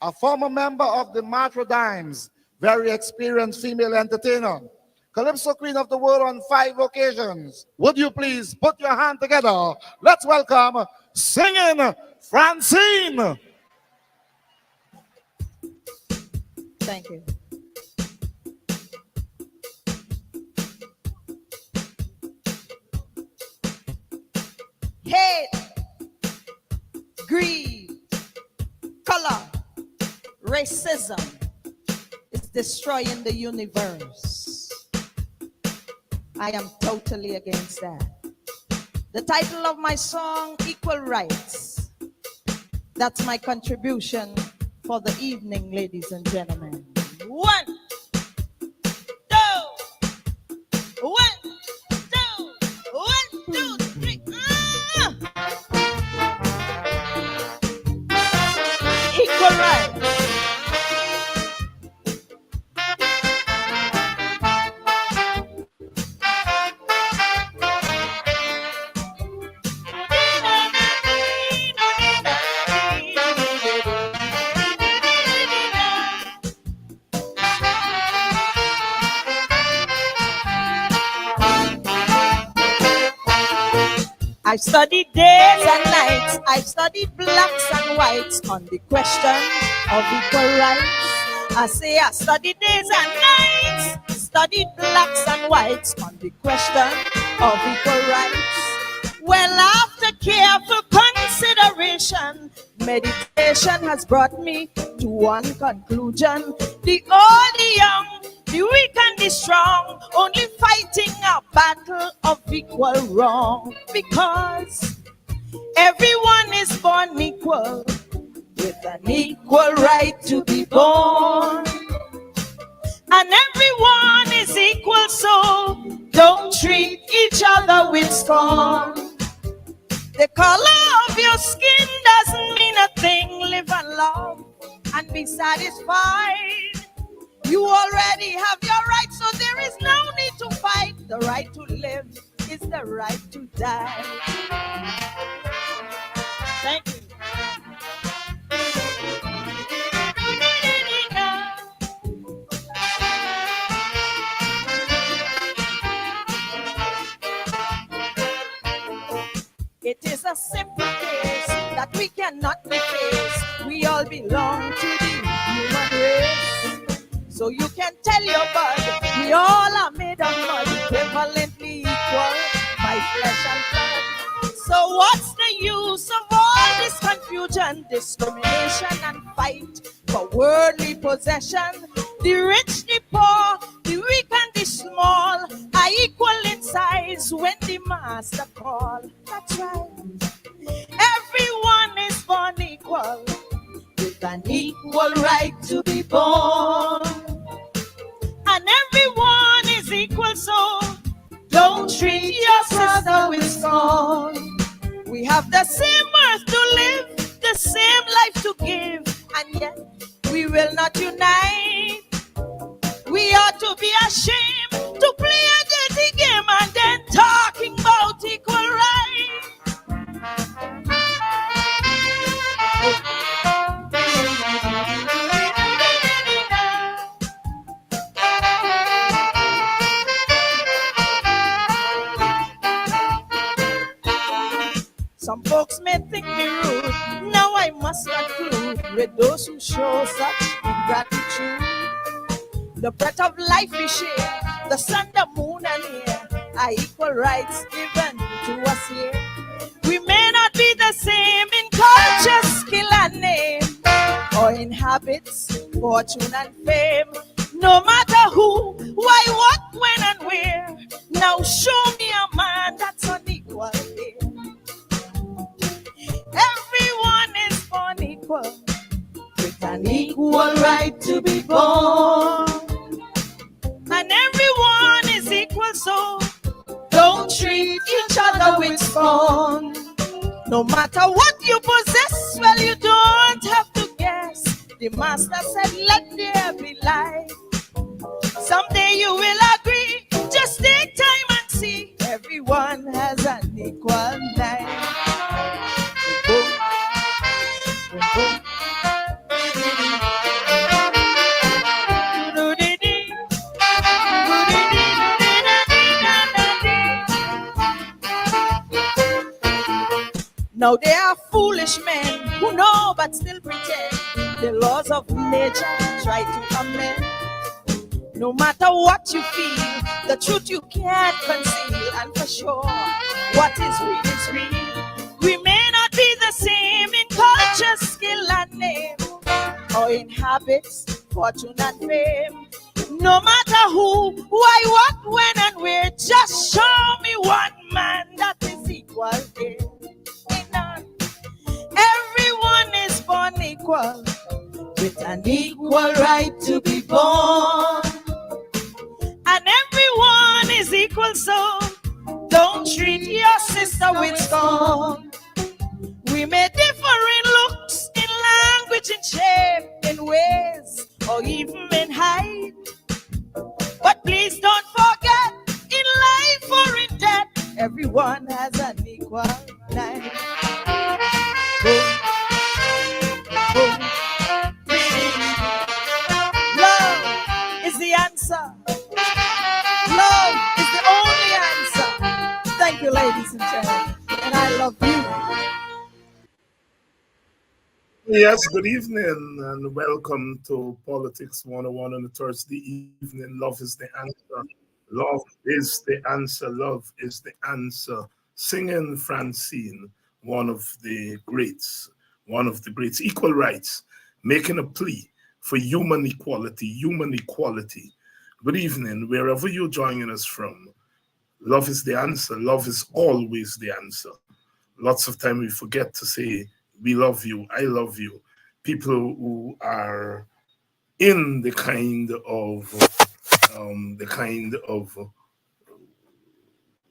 a former member of the Metro Dimes, very experienced female entertainer, Calypso Queen of the World on 5 occasions. Would you please put your hand together? Let's welcome singing Francine. Thank you. Hate, greed, color, racism is destroying the universe. I am totally against that. The title of my song, Equal Rights. That's my contribution for the evening, ladies and gentlemen. 1, 2, 1, 2, 1, 2, 3. Equal rights. I've studied days and nights, I've studied blacks and whites on the question of equal rights. I say I studied days and nights, studied blacks and whites on the question of equal rights. Well, after careful consideration, meditation has brought me to one conclusion. The old, the young, the weak and the strong, only fighting a battle of equal wrong. Because everyone is born equal, with an equal right to be born. And everyone is equal, so don't treat each other with scorn. The color of your skin doesn't mean a thing. Live and love and be satisfied. You already have your rights, so there is no need to fight. The right to live is the right to die. Thank you. It is a simple case that we cannot face. We all belong to the human race. So you can tell your bud, we all are made of mud, equivalently equal by flesh and blood. So what's the use of all this confusion, discrimination and fight for worldly possession? The rich, the poor, the weak and the small are equal in size when the master call. That's right. Everyone is born equal, with an equal right to be born. And everyone is equal, so don't treat your sister with scorn. We have the same earth to live, the same life to give, and yet we will not unite. We ought to be ashamed to play a dirty game and then talking about equal rights. Some folks may think me rude. Now I must conclude with those who show such ingratitude. The breath of life we share, the sun, the moon, and air are equal rights given to us here. We may not be the same in culture, skill, and name, or in habits, fortune, and fame. No matter who, why, what, when, and where. Now show me a man that's unequal here. Everyone is born equal, with an equal right to be born. And everyone is equal, so don't treat each other with scorn. No matter what you possess, well, you don't have to guess. The master said, let there be light. Someday you will agree. Just take time and see. Everyone has an equal life. Now there are foolish men who know but still pretend the laws of nature try to amend. No matter what you feel, the truth you can't conceal. And for sure, what is real is real. We may not be the same in culture, skill, and name, or in habits, fortune, and fame. No matter who, why, what, when, and where, just show me one man that is equal here. None. Everyone is born equal, with an equal right to be born. And everyone is equal, so don't treat your sister with scorn. We may differ in looks, in language, in shape, in ways, or even in height. But please don't forget, in life or in death, everyone has an equal right. Love is the answer. Love is the only answer. Thank you, ladies and gentlemen. And I love you. Yes, good evening and welcome to Politics 101 on a Thursday evening. Love is the answer. Love is the answer. Love is the answer. Singing Francine, one of the greats, equal rights, making a plea for human equality, human equality. Good evening, wherever you're joining us from. Love is the answer. Love is always the answer. Lots of time we forget to say, we love you, I love you. People who are in the kind of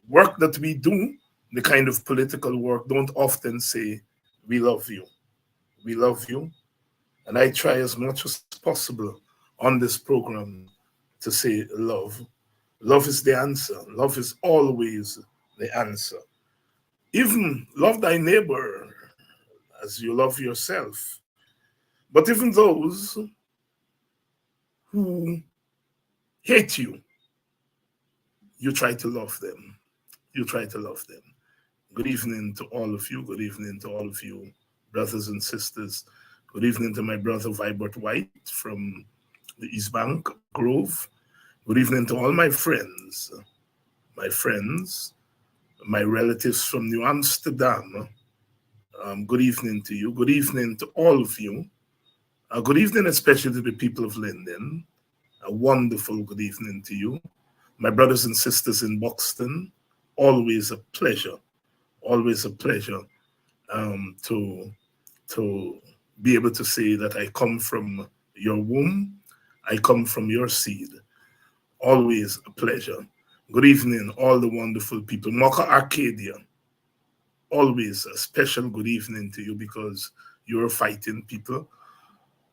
work that we do, the kind of political work, don't often say, we love you. We love you. And I try as much as possible on this program to say love. Love is the answer. Love is always the answer. Even love thy neighbor as you love yourself. But even those who hate you, you try to love them. You try to love them. Good evening to all of you. Good evening to all of you, brothers and sisters. Good evening to my brother Vibert White from the East Bank, Grove. Good evening to all my friends, my relatives from New Amsterdam. Good evening to you. Good evening to all of you. Good evening, especially to the people of Linden. A wonderful good evening to you. My brothers and sisters in Buxton, always a pleasure. Always a pleasure to be able to say that I come from your womb. I come from your seed. Always a pleasure. Good evening, all the wonderful people. Mocha Arcadia, always a special good evening to you because you're fighting people.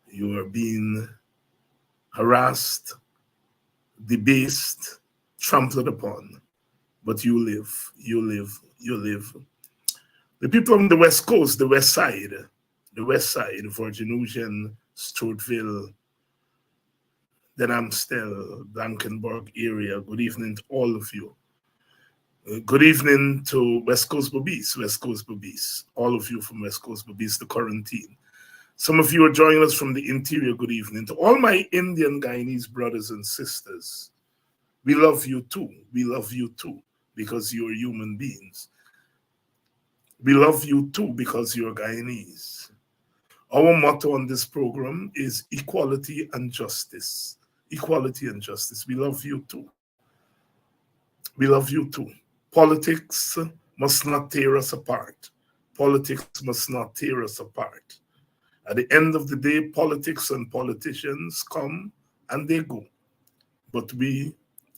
You are being harassed, debased, trampled upon. But you live, you live, you live. The people on the West Coast, the West Side, Virginusian, Stroudville, Den Amstel, Blankenburg area. Good evening to all of you. Good evening to West Coast Bobbies, all of you from West Coast Bobbies, the quarantine. Some of you are joining us from the interior. Good evening to all my Indian Guyanese brothers and sisters. We love you too. We love you too because you're human beings. We love you too because you're Guyanese. Our motto on this program is equality and justice. Equality and justice. We love you too. We love you too. Politics must not tear us apart. Politics must not tear us apart. At the end of the day, politics and politicians come and they go. But we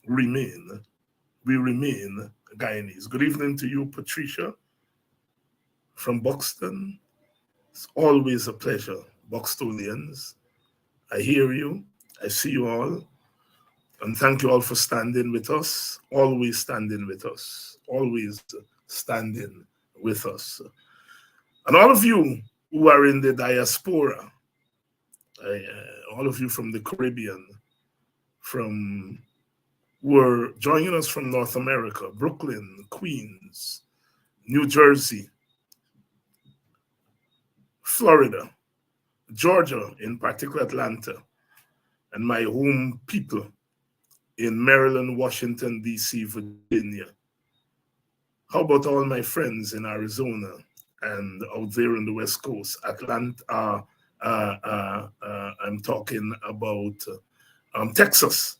remain Guyanese. Good evening to you, Patricia, from Buxton. It's always a pleasure, Buxtonians. I hear you. I see you all. And thank you all for standing with us. Always standing with us. Always standing with us. And all of you who are in the diaspora, all of you from the Caribbean, who are joining us from North America, Brooklyn, Queens, New Jersey, Florida, Georgia, in particular Atlanta, and my home people in Maryland, Washington, D.C., Virginia. How about all my friends in Arizona and out there on the West Coast, Atlanta? I'm talking about Texas,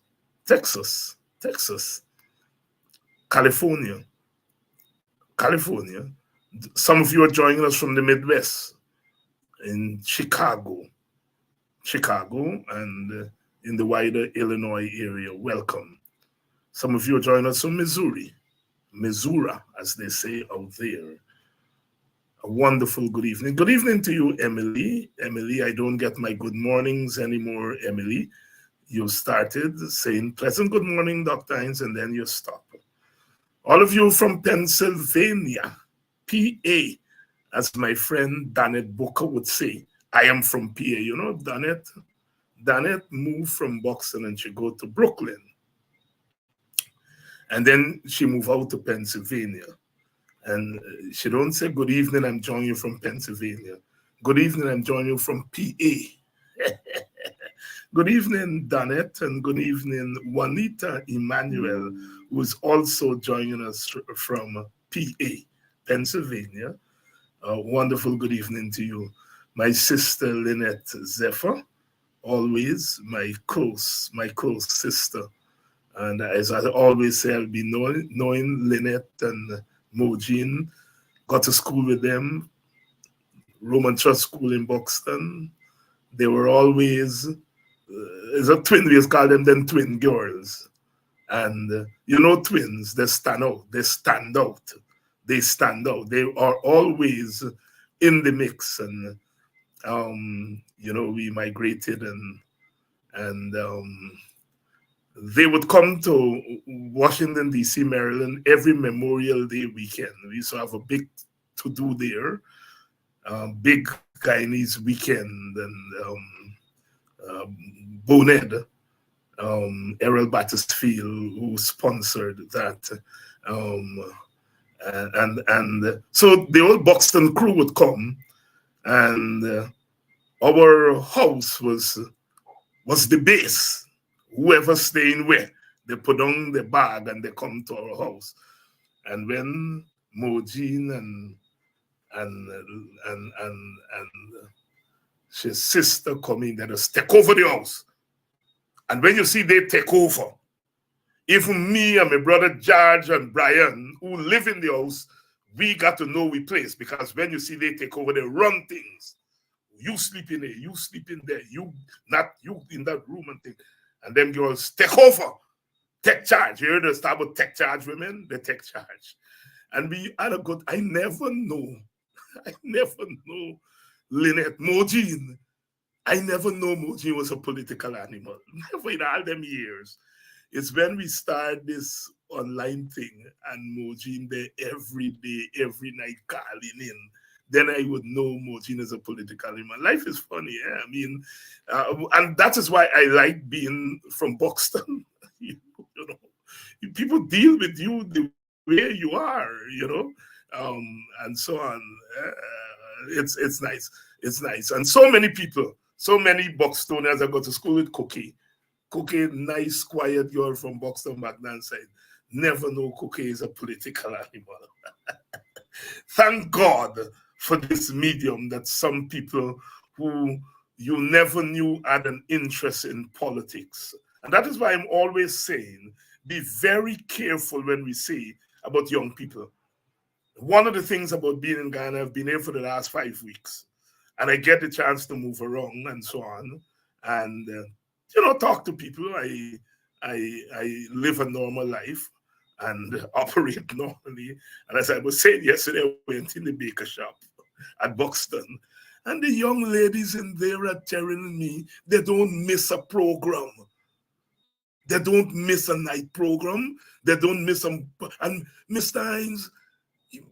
California. Some of you are joining us from the Midwest, in Chicago, and in the wider Illinois area. Welcome. Some of you are joining us from Missouri, as they say out there. A wonderful good evening. Good evening to you, Emily. Emily, I don't get my good mornings anymore, Emily. You started saying pleasant good morning, Dr. Hines, and then you stop. All of you from Pennsylvania, PA, as my friend Danette Booker would say, I am from PA. You know, Danette moved from Boston and she go to Brooklyn. And then she moved out to Pennsylvania. And she don't say, good evening, I'm joining you from Pennsylvania. Good evening, I'm joining you from PA. Good evening, Danette, and good evening, Juanita Emmanuel, who is also joining us from PA, Pennsylvania. Wonderful good evening to you. My sister, Lynette Zephyr, always my close sister. And as I always say, I'll be knowing Lynette and Mojin, got to school with them, Roman Church School in Buxton. They were always, as a twin, we call them twin girls. And you know, twins, they stand out. They are always in the mix. And, you know, we migrated and they would come to Washington, D.C., Maryland every Memorial Day weekend. We used to have a big to-do there, big Guyanese weekend, and Boned, Errol Battisfield, who sponsored that. And so the old Buxton crew would come, and our house was the base. Whoever staying where, they put on the bag and they come to our house. And when Mojin and his sister come in, they just take over the house. And when you see they take over, even me and my brother George and Brian, who live in the house, we got to know we place, because when you see they take over, they run things. You sleep in there, you sleep in there, you not you in that room and thing. And them girls take over, take charge. You heard the start about take charge women? They take charge. And we had a good, I never know Lynette Mojin. I never know Mojin was a political animal. Never in all them years. It's when we start this online thing and Mojin there every day, every night calling in. Then I would know Mojin is a political animal. Life is funny, yeah? I mean, and that is why I like being from Buxton. You know, people deal with you the way you are, you know, and so on. It's nice. It's nice. And so many people, so many Buxtonians I go to school with Cookie. Cookie, nice, quiet girl from Buxton back then side. Never know Cookie is a political animal. Thank God for this medium that some people who you never knew had an interest in politics. And that is why I'm always saying, be very careful when we say about young people. One of the things about being in Ghana, I've been here for the last 5 weeks, and I get the chance to move around and so on, and you know, talk to people. I live a normal life and operate normally. And as I was saying yesterday, I went in the baker shop at Buxton, and the young ladies in there are telling me they don't miss a program. They don't miss a night program. They don't miss them. And Mr. Hines,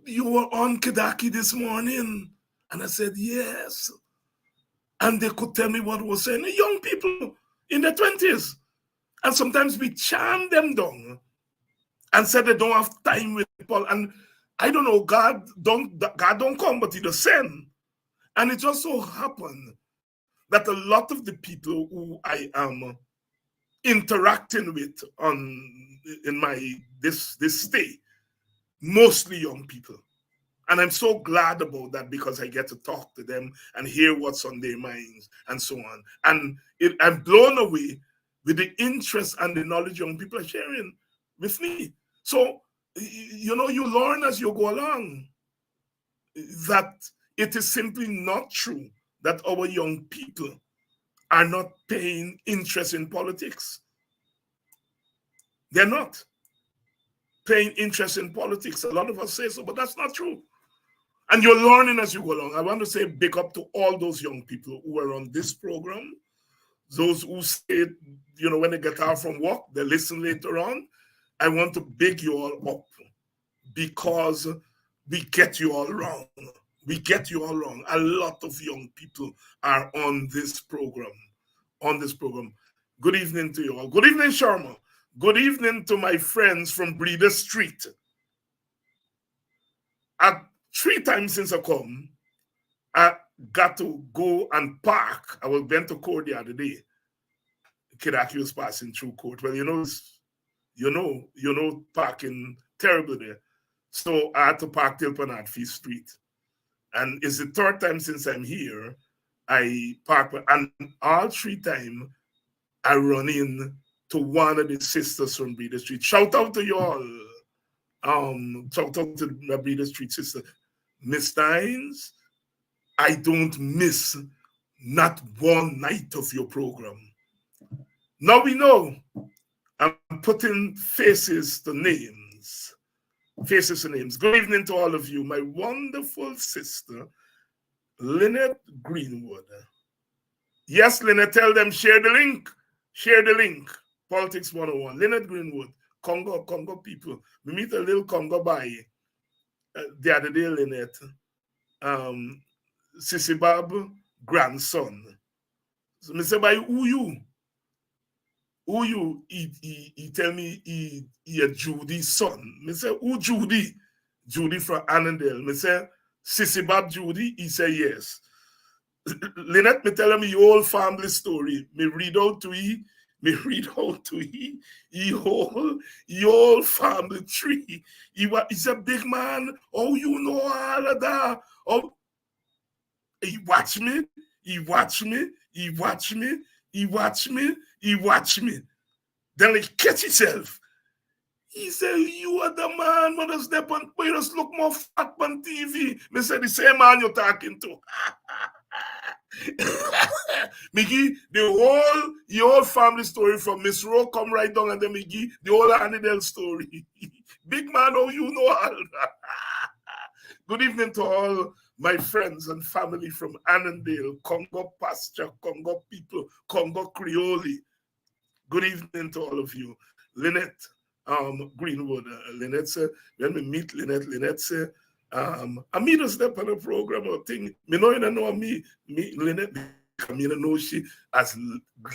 you were on Kidaki this morning. And I said, yes. And they could tell me what was saying. The young people in their 20s. And sometimes we charm them down and said they don't have time with Paul. And I don't know, God don't come, but he does send. And it just so happened that a lot of the people who I am interacting with in my this stay, mostly young people. And I'm so glad about that because I get to talk to them and hear what's on their minds and so on. And I'm blown away with the interest and the knowledge young people are sharing with me. So, you know, you learn as you go along that it is simply not true that our young people are not paying interest in politics. They're not paying interest in politics. A lot of us say so, but that's not true. And you're learning as you go along. I want to say big up to all those young people who are on this program, those who say, you know, when they get out from work, they listen later on. I want to big you all up because we get you all wrong. We get you all wrong. A lot of young people are on this program. Good evening to you all. Good evening, Sharma. Good evening to my friends from Breeder Street. At 3 times since I come, I got to go and park. I went to court the other day. Kidaki was passing through court. Well, you know, parking terrible there. So I had to park till Panatfi Street. And it's the 3rd time since I'm here. I park, and all 3 times I run in to one of the sisters from Breeder Street. Shout out to you all. Shout out to my Breeder Street sister. Miss Steins, I don't miss not one night of your program. Now we know I'm putting faces to names. Faces to names. Good evening to all of you. My wonderful sister, Lynette Greenwood. Yes, Lynette, tell them share the link. Share the link. Politics 101. Lynette Greenwood, Congo people. We meet a little Congo by the other day, Lynette. Sissy Bob grandson. So me say, by who you? Who you? He tell me he a Judy's son. Me say, who Judy? Judy from Annandale. Me say, Sissy Bob Judy? He say, yes. Lynette, me tell him your whole family story. Me read out to he whole family tree. He's a big man. Oh, you know all of that. Oh, he watch me. Then he catch himself. He said, you are the man when you step on, but you just look more fat on TV. Me say, the same man you're talking to. Mickey, the whole family story from Miss Rowe come right down, and then Mickey, the whole Annandale story. Big man, oh, you know all that. Good evening to all my friends and family from Annandale, Congo pasture, Congo people, Congo Creole. Good evening to all of you. Lynette Greenwood. Lynette said, when we meet Lynette said, I meet us step on a program or thing. Me know you don't know me Lynette, I mean, I know she as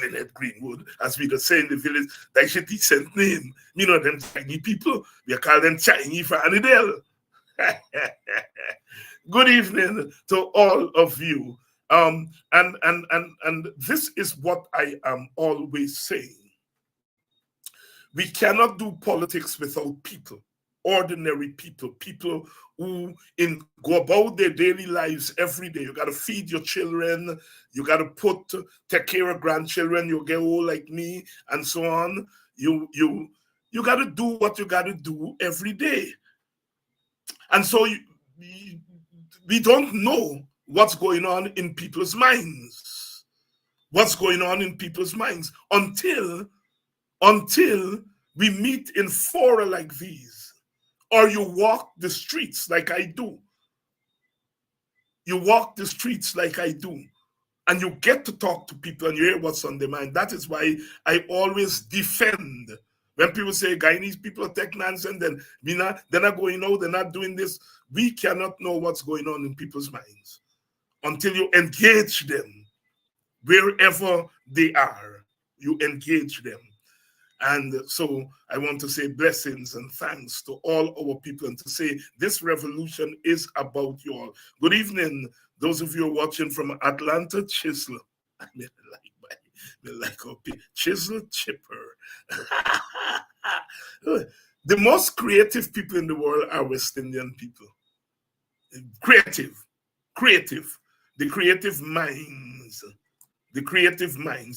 Lynette Greenwood, as we just say in the village, that she decent name. Me know them Chinese people, we call them Chinese for Annandale. Good evening to all of you. And this is what I am always saying. We cannot do politics without people, ordinary people, people who go about their daily lives every day. You got to feed your children, you got to take care of grandchildren, you get old like me, and so on. You got to do what you got to do every day. And so we don't know what's going on in people's minds. What's going on in people's minds until we meet in fora like these, or you walk the streets like I do. You walk the streets like I do, and you get to talk to people and you hear what's on their mind. That is why I always defend. When people say Guyanese people take nonsense, then they're not going out, they're not doing this. We cannot know what's going on in people's minds until you engage them wherever they are. You engage them. And so I want to say blessings and thanks to all our people and to say this revolution is about you all. Good evening Those of you who are watching from Atlanta, Chisel. I mean, Chisel Chipper. The most creative people in the world are West Indian people. Creative, the creative minds.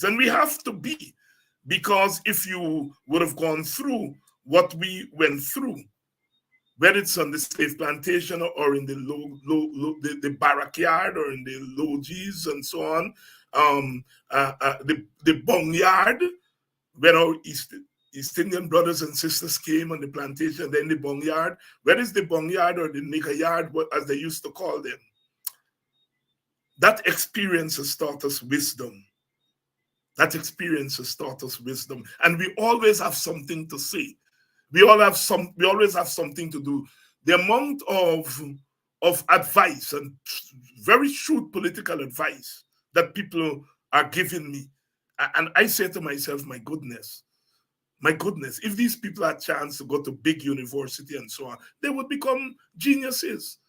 And we have to be, because if you would have gone through what we went through, whether it's on the slave plantation or in the the barrack yard or in the lodges and so on, the bongyard, when our East Indian brothers and sisters came on the plantation, then the bongyard, whether it's the bongyard or the nigger yard, as they used to call them, that experience has taught us wisdom. And we always have something to say. We always have something to do. The amount of advice and very shrewd political advice that people are giving me. And I say to myself, my goodness, if these people had a chance to go to big university and so on, they would become geniuses.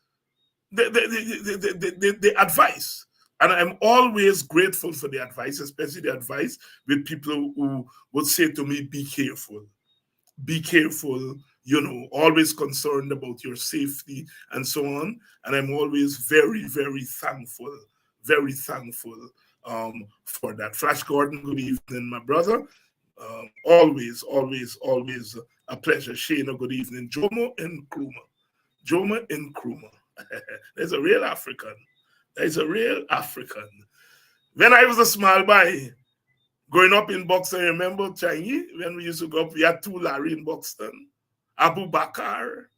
The advice. And I'm always grateful for the advice, especially the advice with people who would say to me, be careful, always concerned about your safety and so on. And I'm always very, very thankful for that. Flash Gordon, good evening, my brother. Always a pleasure. Shana, good evening. Jomo and Nkrumah. There's a real African. When I was a small boy, growing up in Buxton, remember, Changi, when we used to go up, we had two Larry in Buxton, Abu Bakar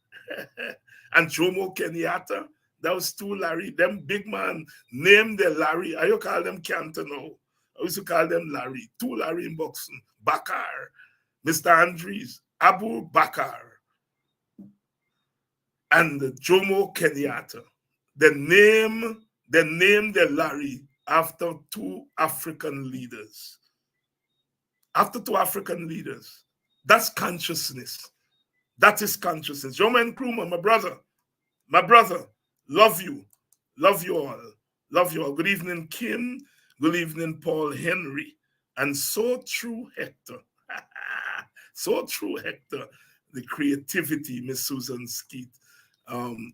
and Jomo Kenyatta. That was two Larry. Them big man named the Larry. I call them Canton now. I used to call them Larry. Two Larry in Buxton. Bakar, Mr. Andres, Abu Bakar, and Jomo Kenyatta. They named the Larry after two African leaders. That's consciousness. That is consciousness. Jomo Nkrumah, my brother, love you all. Good evening, Kim. Good evening, Paul Henry. And so true, Hector. The creativity, Miss Susan Skeet.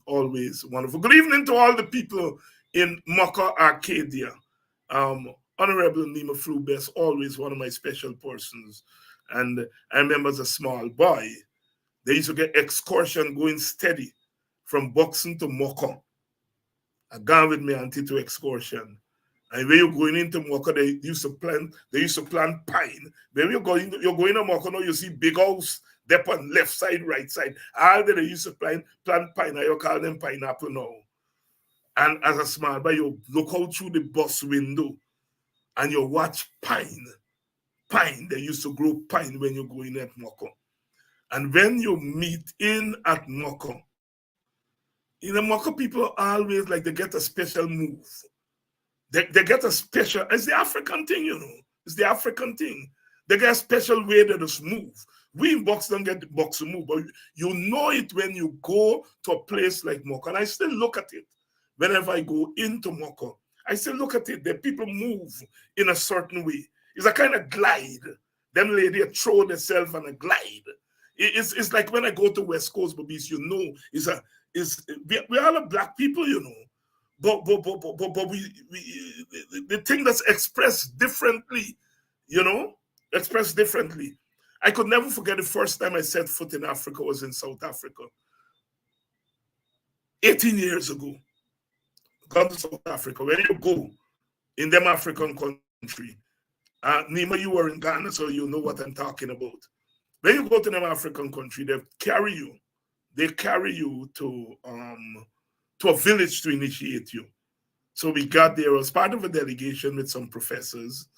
Always wonderful. Good evening to all the people in Mocha, Arcadia. Honorable Nima Flubes, always one of my special persons. And I remember as a small boy, they used to get excursion going steady from Buxton to Mocha. I gone with me auntie to excursion. And when you're going into Mocha, they used to plant pine. When you're going to Mocha, now you see big house, they're on left side, right side. All that they used to plant pine, you call them pineapple now. And as a small boy, you look out through the bus window and you watch pine. They used to grow pine when you go in at Mocha. And when you meet in at Mocha, in the Mocha people always like they get a special move. They get a special, it's the African thing, It's the African thing. They get a special way that is move. We in Buxton get the Buxton move, but you know it when you go to a place like Mocha. And I still look at it whenever I go into Mocha. I still look at it. The people move in a certain way. It's a kind of glide. Them lady throw themselves on a glide. It's like when I go to West Coast Bobbies, we all are black people, But we the thing that's expressed differently, expressed differently. I could never forget the first time I set foot in Africa was in South Africa. 18 years ago. Gone to South Africa. When you go in them African country, Nima, you were in Ghana, so you know what I'm talking about. When you go to them African country, they carry you to a village to initiate you. So we got there as part of a delegation with some professors,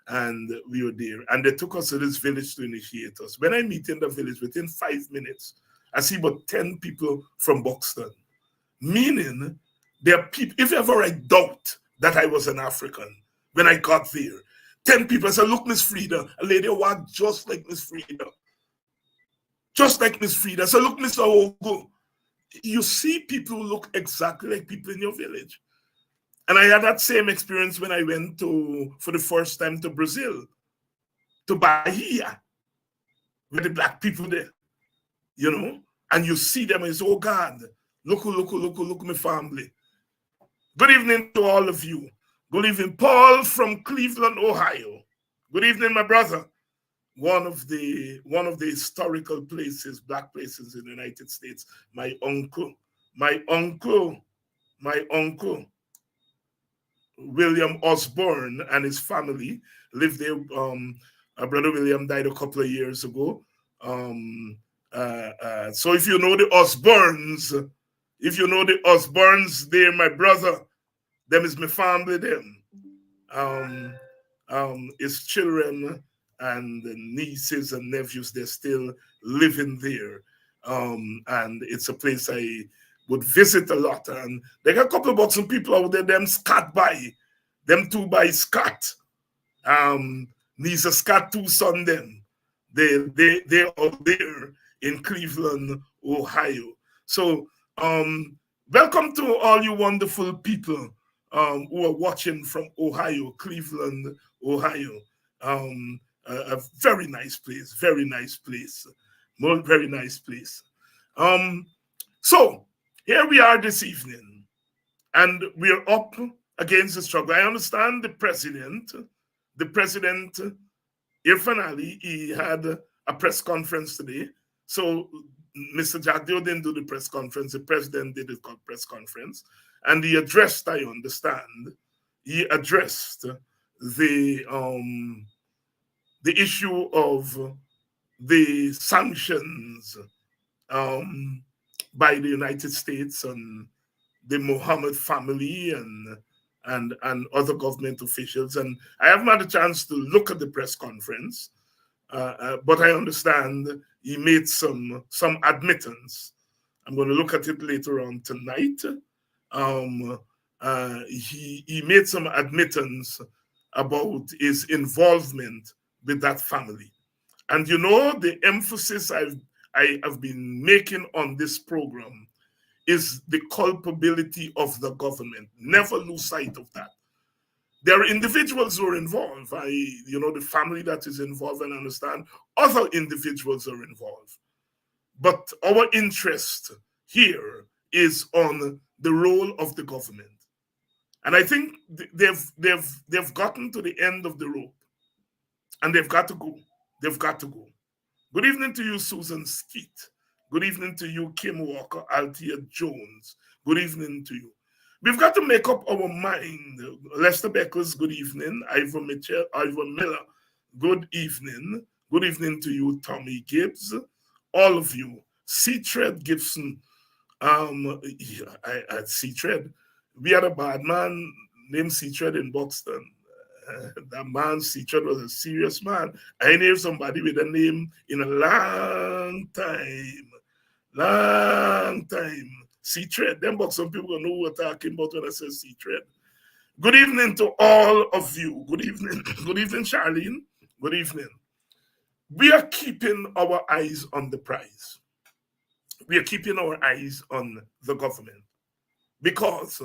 and we were there. And they took us to this village to initiate us. When I meet in the village, within 5 minutes, I see about 10 people from Buxton. Meaning, there are people, if ever I doubt that I was an African, when I got there, 10 people, I said, look, Miss Frida, a lady walked just like Miss Frida. Just like Miss Frida. I said, look, Mr. Ogo. You see people who look exactly like people in your village. And I had that same experience when I went for the first time to Brazil, to Bahia, with the black people there, you know, and you see them and you say, oh God, look, my family. Good evening to all of you. Good evening, Paul from Cleveland, Ohio. Good evening, my brother. One of the historical places, black places in the United States. My uncle, William Osborne and his family lived there. Brother William died a couple of years ago. So if you know the Osbornes, they're my brother. Them is my family, them. His children and nieces and nephews, they're still living there. And it's a place I would visit a lot. And they got a couple of bucks and people out there, them two by Scott. Nisa Scott, two son them. They're out there in Cleveland, Ohio. So welcome to all you wonderful people who are watching from Ohio, Cleveland, Ohio. A very nice place, very nice place. Very nice place. So here we are this evening, and we're up against the struggle. I understand the president, Irfan Ali, he had a press conference today. So Mr. Jagdeo didn't do the press conference, the president did the press conference, and he addressed, I understand, the issue of the sanctions by the United States and the Mohammed family and other government officials. And I haven't had a chance to look at the press conference, but I understand he made some admittance. I'm going to look at it later on tonight. He made some admittance about his involvement with that family. And you know, the emphasis I have been making on this program is the culpability of the government. Never lose sight of that. There are individuals who are involved. The family that is involved, and understand other individuals are involved. But our interest here is on the role of the government. And I think they've gotten to the end of the rope. And they've got to go. They've got to go. Good evening to you, Susan Skeet. Good evening to you, Kim Walker, Althea Jones. Good evening to you. We've got to make up our mind. Lester Beckles, good evening. Ivor Miller, good evening. Good evening to you, Tommy Gibbs. All of you. C-Tread Gibson. At C-Tread, we had a bad man named C-Tread in Buxton. That man, C-Tread, was a serious man. I ain't heard somebody with a name in a long time. C-Tread. Them Buxton people gonna know what we're talking about when I say C-Tread. Good evening to all of you. Good evening. Good evening, Charlene. Good evening. We are keeping our eyes on the prize. We are keeping our eyes on the government, because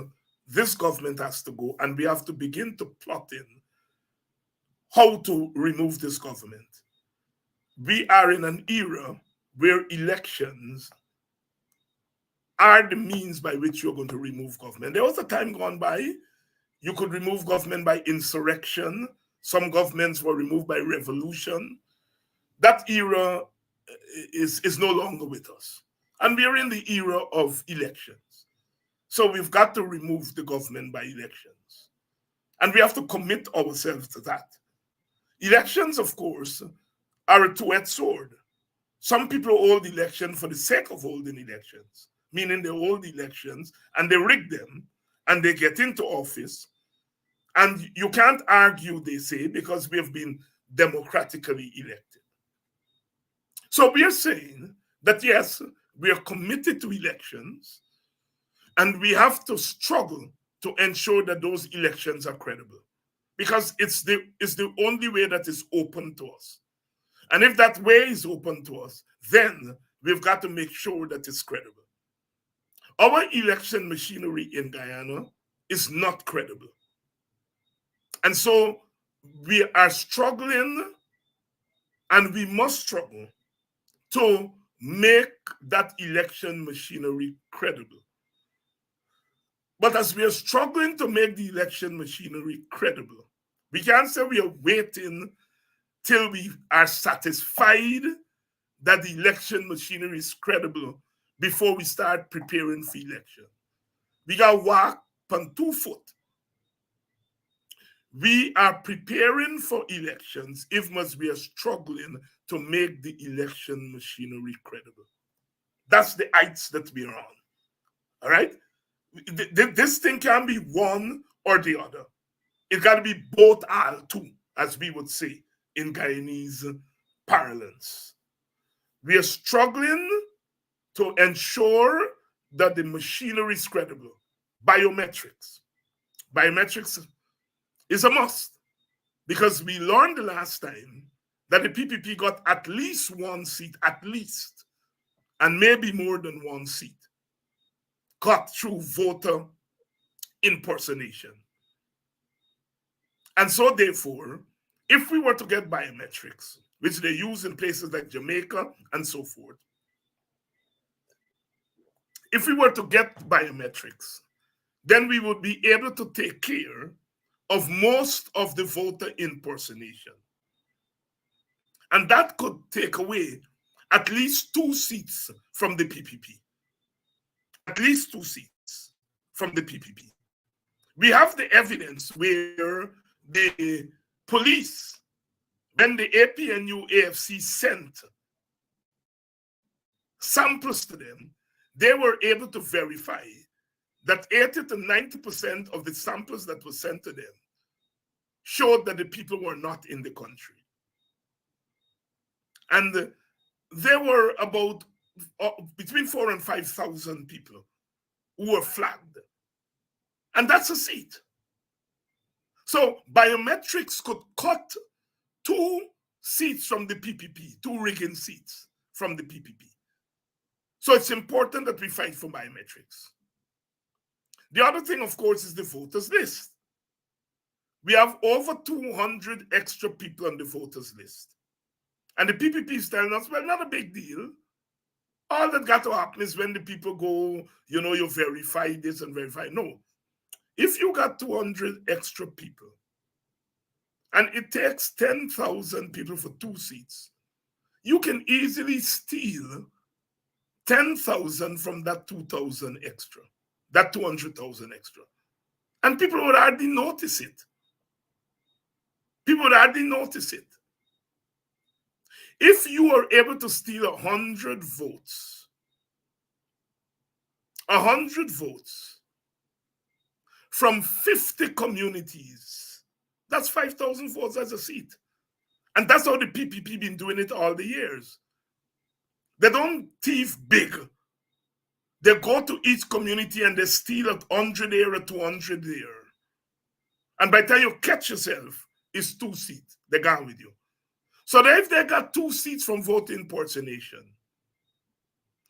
this government has to go, and we have to begin to plot in how to remove this government. We are in an era where elections are the means by which you're going to remove government. There was a time gone by, you could remove government by insurrection. Some governments were removed by revolution. That era is no longer with us. And we are in the era of elections. So we've got to remove the government by elections. And we have to commit ourselves to that. Elections, of course, are a two-edged sword. Some people hold election for the sake of holding elections, meaning they hold elections and they rig them and they get into office. And you can't argue, they say, because we have been democratically elected. So we are saying that, yes, we are committed to elections, and we have to struggle to ensure that those elections are credible, because it's the only way that is open to us. And if that way is open to us, then we've got to make sure that it's credible. Our election machinery in Guyana is not credible. And so we are struggling, and we must struggle to make that election machinery credible. But as we are struggling to make the election machinery credible, we can't say we are waiting till we are satisfied that the election machinery is credible before we start preparing for election. We got to walk on 2 foot. We are preparing for elections if much we are struggling to make the election machinery credible. That's the heights that we're on. All right? This thing can be one or the other. It got to be both all two, as we would say in Guyanese parlance. We are struggling to ensure that the machinery is credible. Biometrics. Biometrics is a must, because we learned the last time that the PPP got at least 1 seat, at least, and maybe more than 1 seat, got through voter impersonation. And so therefore, if we were to get biometrics, which they use in places like Jamaica and so forth, if we were to get biometrics, then we would be able to take care of most of the voter impersonation. And that could take away at least 2 seats from the PPP. At least 2 seats from the PPP. We have the evidence where the police, when the APNU AFC sent samples to them, they were able to verify that 80 to 90% of the samples that were sent to them showed that the people were not in the country. And there were about between 4,000 and 5,000 people who were flagged. And that's a seat. So biometrics could cut 2 seats from the PPP, 2 rigging seats from the PPP. So it's important that we fight for biometrics. The other thing, of course, is the voters list. We have over 200 extra people on the voters list. And the PPP is telling us, well, not a big deal. All that got to happen is when the people go, you verify this and verify. No. If you got 200 extra people, and it takes 10,000 people for 2 seats, you can easily steal 10,000 from that 2,000 extra, that 200,000 extra. And people would hardly notice it. People would hardly notice it. If you are able to steal 100 votes, 100 votes from 50 communities, that's 5,000 votes as a seat. And that's how the PPP been doing it all the years. They don't thief big. They go to each community and they steal 100 here or 200 there. And by the time you catch yourself, it's 2 seats. They gone with you. So that if they got 2 seats from voter impersonation,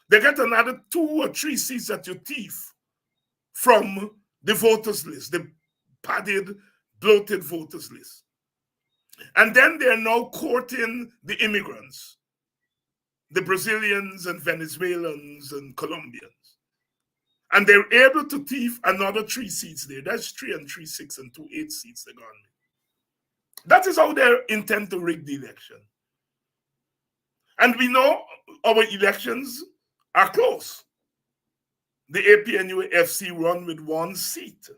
they get another 2 or 3 seats that you thief from the voters list, the padded, bloated voters list. And then they're now courting the immigrants, the Brazilians and Venezuelans and Colombians. And they're able to thief another 3 seats there. That's 3 and 3, 6 and 2, 8 seats they're gone. That is how they intend to rig the election. And we know our elections are close. The APNU FC run with 1 seat.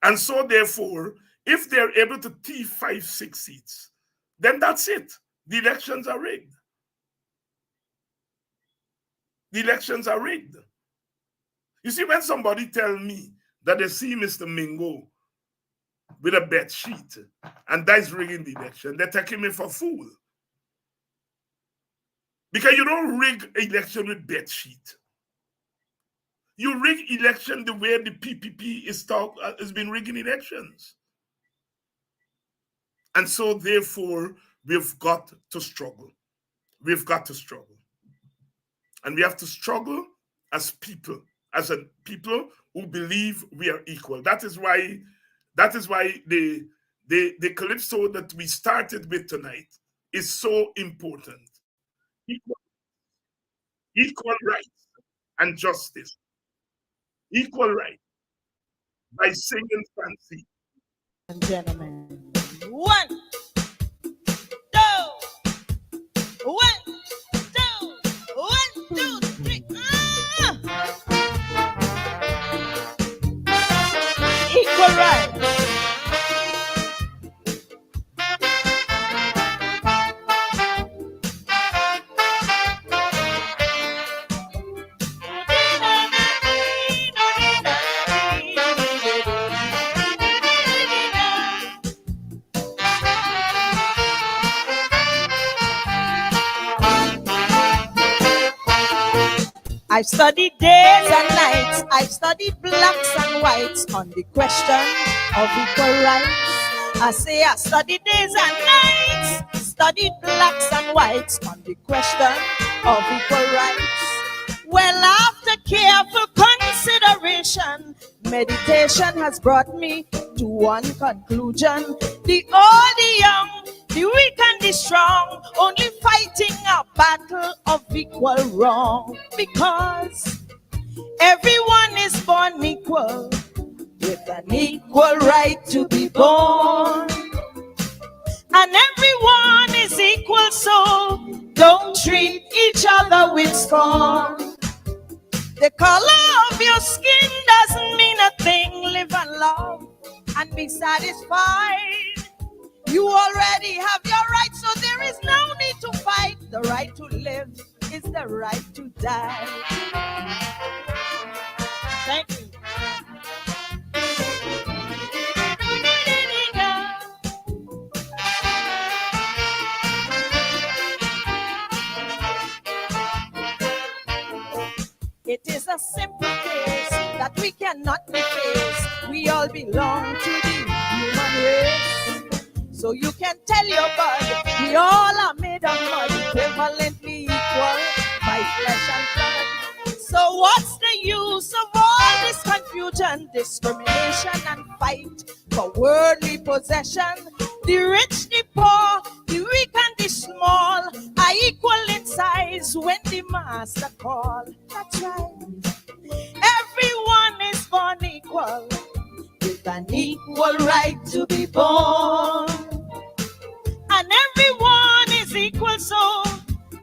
And so therefore, if they're able to thief 5, 6 seats, then that's it. The elections are rigged. The elections are rigged. You see, when somebody tell me that they see Mr. Mingo with a bet sheet and that's rigging the election, they're taking me for a fool. Because you don't rig election with bet sheet. You rig election the way the PPP has been rigging elections. And so therefore, we've got to struggle. We've got to struggle. And we have to struggle as people. As a people, who believe we are equal. That is why the calypso that we started with tonight is so important. Equal, equal rights and justice. Equal right by singing fancy. And gentlemen, one, two, one, two, one, two, three. Equal right. I've studied days and nights. I've studied blacks and whites on the question of equal rights. I say I studied days and nights, studied blacks and whites on the question of equal rights. Well, after careful consideration, meditation has brought me to one conclusion. The old, the young, the weak and the strong, only fighting a battle of equal wrong. Because everyone is born equal, with an equal right to be born. And everyone is equal, so don't treat each other with scorn. The color of your skin doesn't mean a thing. Live and love and be satisfied. You already have your rights, so there is no need to fight. The right to live is the right to die. Thank you. It is a simple case that we cannot deface. We all belong to the human race. So you can tell your bud, we all are made of mud, equivalently equal by flesh and blood. So what's the use of all this confusion, discrimination and fight for worldly possession? The rich, the poor, the weak and the small are equal in size when the master call. That's right. Everyone is born equal, with an equal right to be born. And everyone is equal, so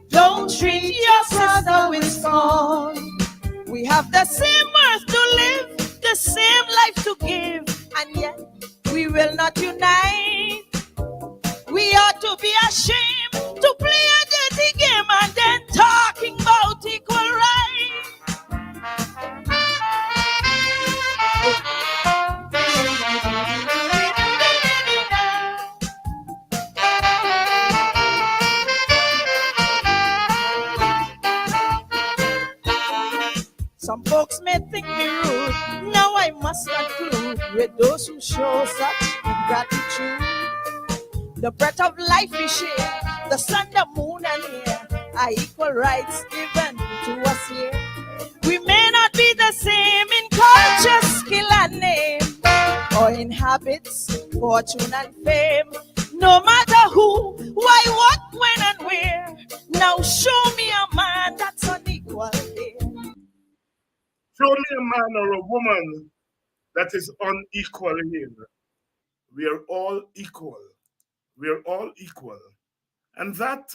don't treat your sister with scorn. We have the same earth to live, the same life to give, and yet we will not unite. We ought to be ashamed to play a dirty game and then talking about equal rights. Some folks may think me rude. Now I must conclude with those who show such ingratitude. The breath of life we share, the sun, the moon, and air are equal rights given to us here. We may not be the same in culture, skill, and name, or in habits, fortune, and fame. No matter who, why, what, when, and where. Now show me a man that's unequal here. Show me a man or a woman that is unequal here. We are all equal. We are all equal. And that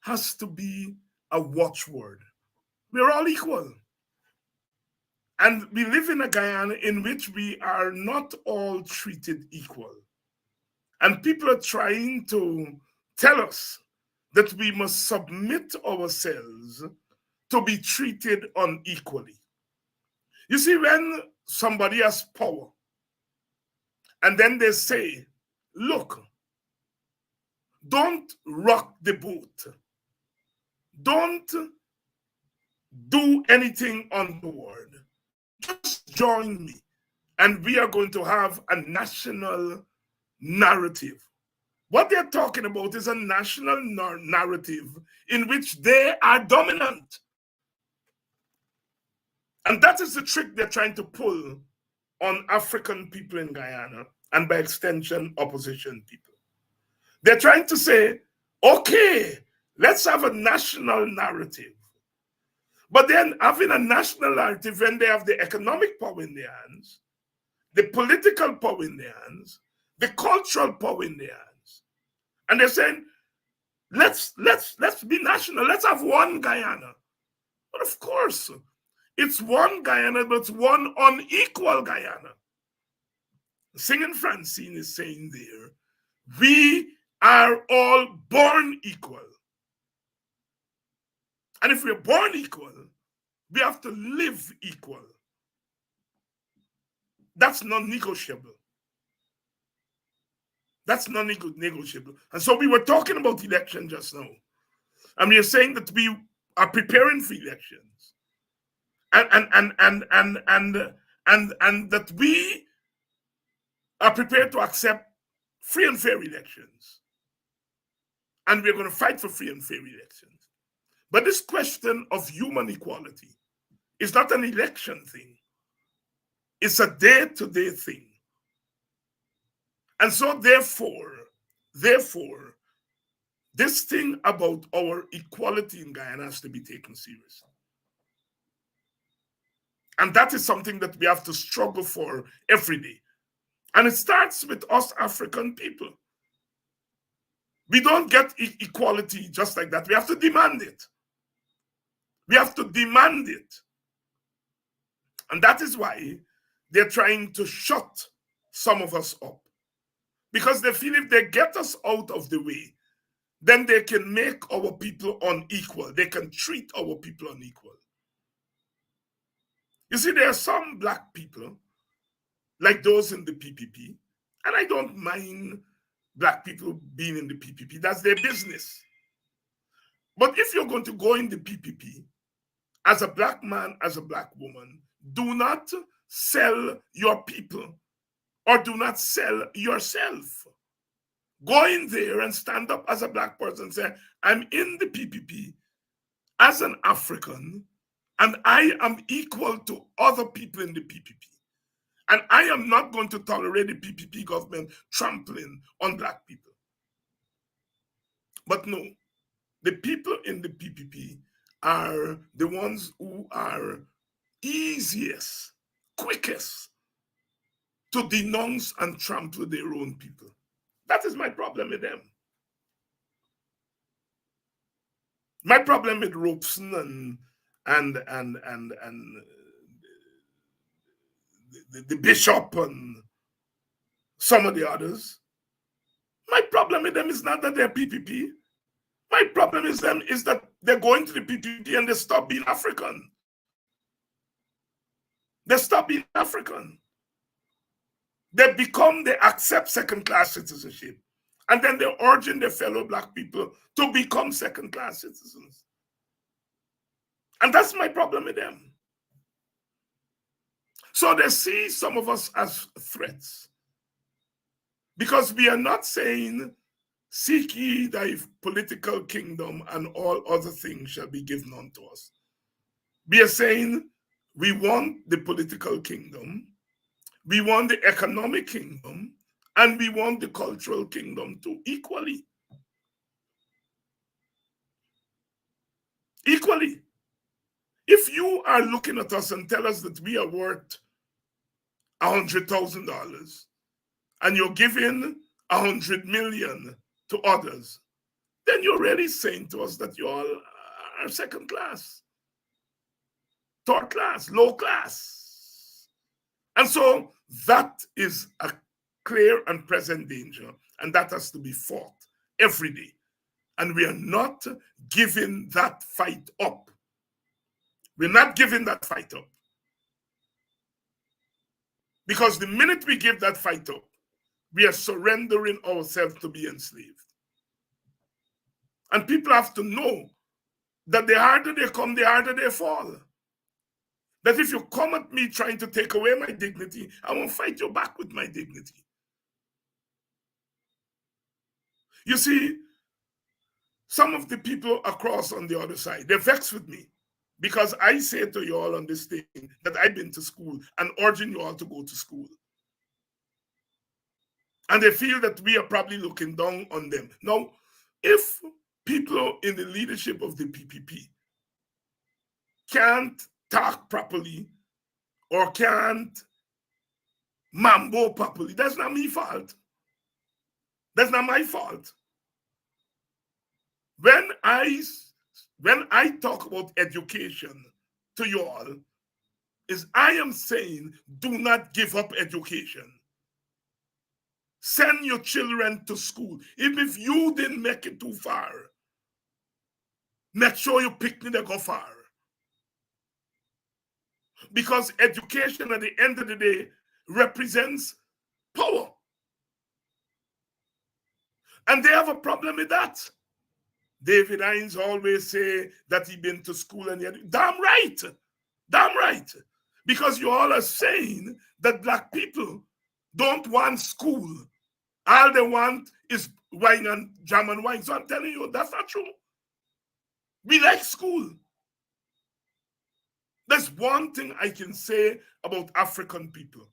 has to be a watchword. We are all equal. And we live in a Guyana in which we are not all treated equal. And people are trying to tell us that we must submit ourselves to be treated unequally. You see, when somebody has power, and then they say, look, don't rock the boat. Don't do anything untoward. Just join me, and we are going to have a national narrative. What they're talking about is a national narrative in which they are dominant. And that is the trick they're trying to pull on African people in Guyana, and by extension, opposition people. They're trying to say, okay, let's have a national narrative. But then having a national narrative when they have the economic power in their hands, the political power in their hands, the cultural power in their hands. And they're saying, let's be national, let's have one Guyana. But of course, it's one Guyana, but it's one unequal Guyana. Singing Francine is saying there, we are all born equal. And if we're born equal, we have to live equal. That's non-negotiable. That's non-negotiable. And so we were talking about election just now. And we are saying that we are preparing for elections. And that we are prepared to accept free and fair elections. And we're going to fight for free and fair elections. But this question of human equality is not an election thing. It's a day-to-day thing. And so therefore, this thing about our equality in Guyana has to be taken seriously. And that is something that we have to struggle for every day. And it starts with us African people. We don't get equality just like that. We have to demand it. We have to demand it. And that is why they're trying to shut some of us up. Because they feel if they get us out of the way, then they can make our people unequal. They can treat our people unequal. You see, there are some black people, like those in the PPP, and I don't mind black people being in the PPP. That's their business. But if you're going to go in the PPP, as a black man, as a black woman, do not sell your people or do not sell yourself. Go in there and stand up as a black person and say, I'm in the PPP as an African and I am equal to other people in the PPP. And I am not going to tolerate the PPP government trampling on black people. But no, the people in the PPP are the ones who are easiest, quickest to denounce and trample their own people. That is my problem with them. My problem with Robeson and the bishop and some of the others. My problem with them is not that they're PPP. My problem is that they're going to the PPP and they stop being African. They stop being African. They accept second-class citizenship. And then they're urging their fellow black people to become second-class citizens. And that's my problem with them. So they see some of us as threats. Because we are not saying, seek ye thy political kingdom and all other things shall be given unto us. We are saying we want the political kingdom, we want the economic kingdom, and we want the cultural kingdom too, equally. Equally. If you are looking at us and tell us that we are worth $100,000 and you're giving 100 million to others, then you're really saying to us that you all are second class, third class, low class. And so that is a clear and present danger, and that has to be fought every day. And we are not giving that fight up. We're not giving that fight up. Because the minute we give that fight up, we are surrendering ourselves to be enslaved. And people have to know that the harder they come, the harder they fall. That if you come at me trying to take away my dignity, I won't fight you back with my dignity. You see, some of the people across on the other side, they're vexed with me Because I say to you all on this thing that I've been to school and urging you all to go to school. And they feel that we are probably looking down on them. Now, if people in the leadership of the PPP can't talk properly or can't mambo properly, that's not my fault. That's not my fault. When I talk about education to you all, is I am saying do not give up education. Send your children to school. Even if you didn't make it too far, make sure you pick me to go far. Because education at the end of the day represents power. And they have a problem with that. David Hines always say that he been to school and yet, damn right. Because you all are saying that black people don't want school. All they want is wine and jam and wine. So I'm telling you, that's not true. We like school. There's one thing I can say about African people.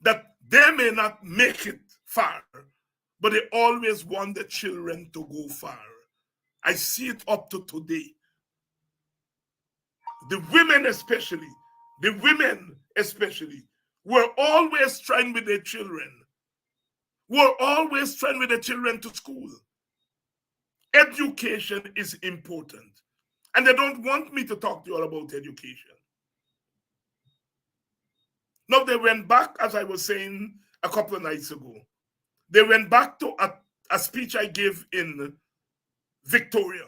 That they may not make it far, but they always want the children to go far. I see it up to today. The women especially, were always trying with their children. Were always trying with their children to school. Education is important. And they don't want me to talk to you all about education. Now they went back, as I was saying a couple of nights ago. They went back to a speech I gave in Victoria.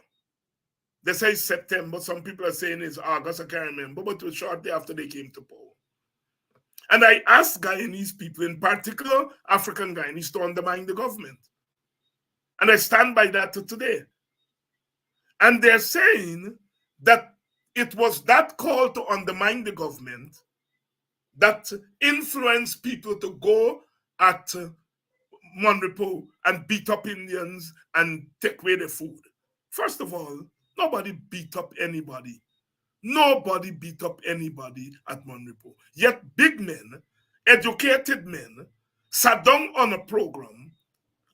They say September. Some people are saying it's August. I can't remember. But it was shortly after they came to power. And I asked Guyanese people, in particular African Guyanese, to undermine the government. And I stand by that to today. And they're saying that it was that call to undermine the government that influenced people to go at Monrepo and beat up Indians and take away their food. First of all, nobody beat up anybody. Nobody beat up anybody at Monrepo. Yet big men, educated men, sat down on a program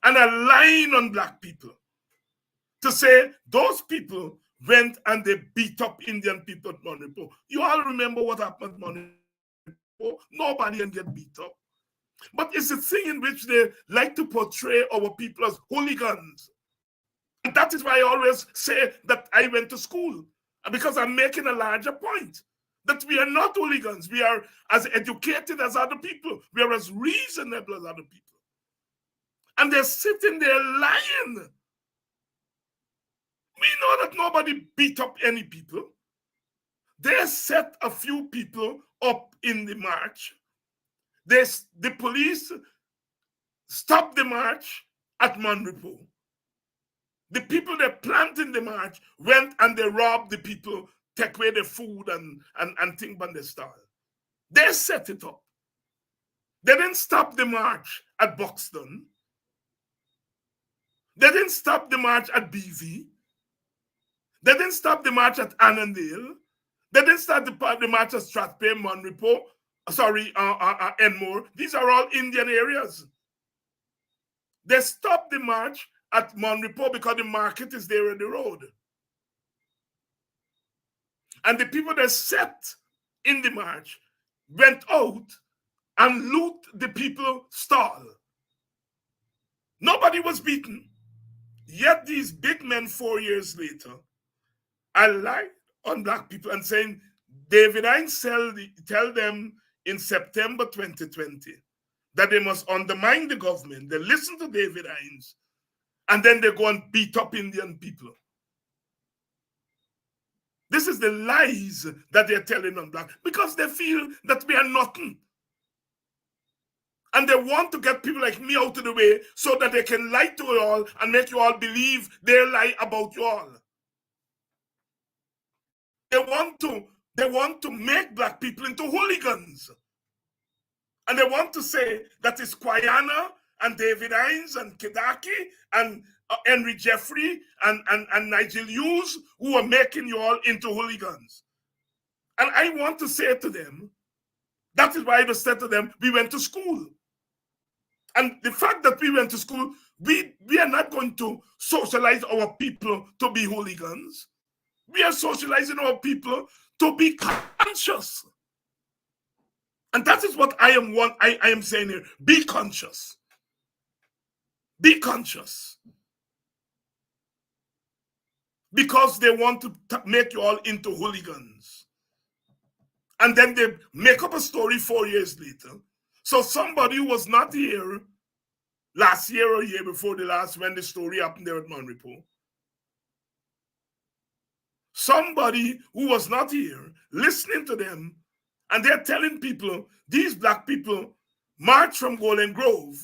and a line on black people to say those people went and they beat up Indian people at Monrepo. You all remember what happened at Monrepo? Nobody can get beat up. But it's a thing in which they like to portray our people as hooligans. And that is why I always say that I went to school, because I'm making a larger point. That we are not hooligans. We are as educated as other people. We are as reasonable as other people. And they're sitting there lying. We know that nobody beat up any people. They set a few people up in the march. The police stopped the march at Monrepo. The people that planted the march went and they robbed the people, take away the food and things on the stall. They set it up. They didn't stop the march at Buxton. They didn't stop the march at BV. They didn't stop the march at Annandale. They didn't start the march at Strathpay, Monrepo, Enmore. These are all Indian areas. They stopped the march at Monrepo because the market is there on the road. And the people that sat in the march went out and loot the people's stall. Nobody was beaten. Yet these big men 4 years later are lying on black people and saying, David Hines tell them in September 2020 that they must undermine the government. They listen to David Hines and then they go and beat up Indian people. This is the lies that they're telling on black because they feel that we are nothing. And they want to get people like me out of the way so that they can lie to you all and make you all believe their lie about you all. They want to make black people into hooligans. And they want to say that it's Guyana and David Hines and Kidaki and Henry Jeffrey and Nigel Hughes who are making you all into hooligans. And I want to say to them, that is why I said to them, we went to school. And the fact that we went to school, we are not going to socialize our people to be hooligans. We are socializing our people to be conscious. And that is what I am saying here. Be conscious. Be conscious. Because they want to make you all into hooligans. And then they make up a story 4 years later. So somebody who was not here last year or year before the last, when the story happened there at Monrepo, somebody who was not here, listening to them, and they're telling people, these black people marched from Golden Grove,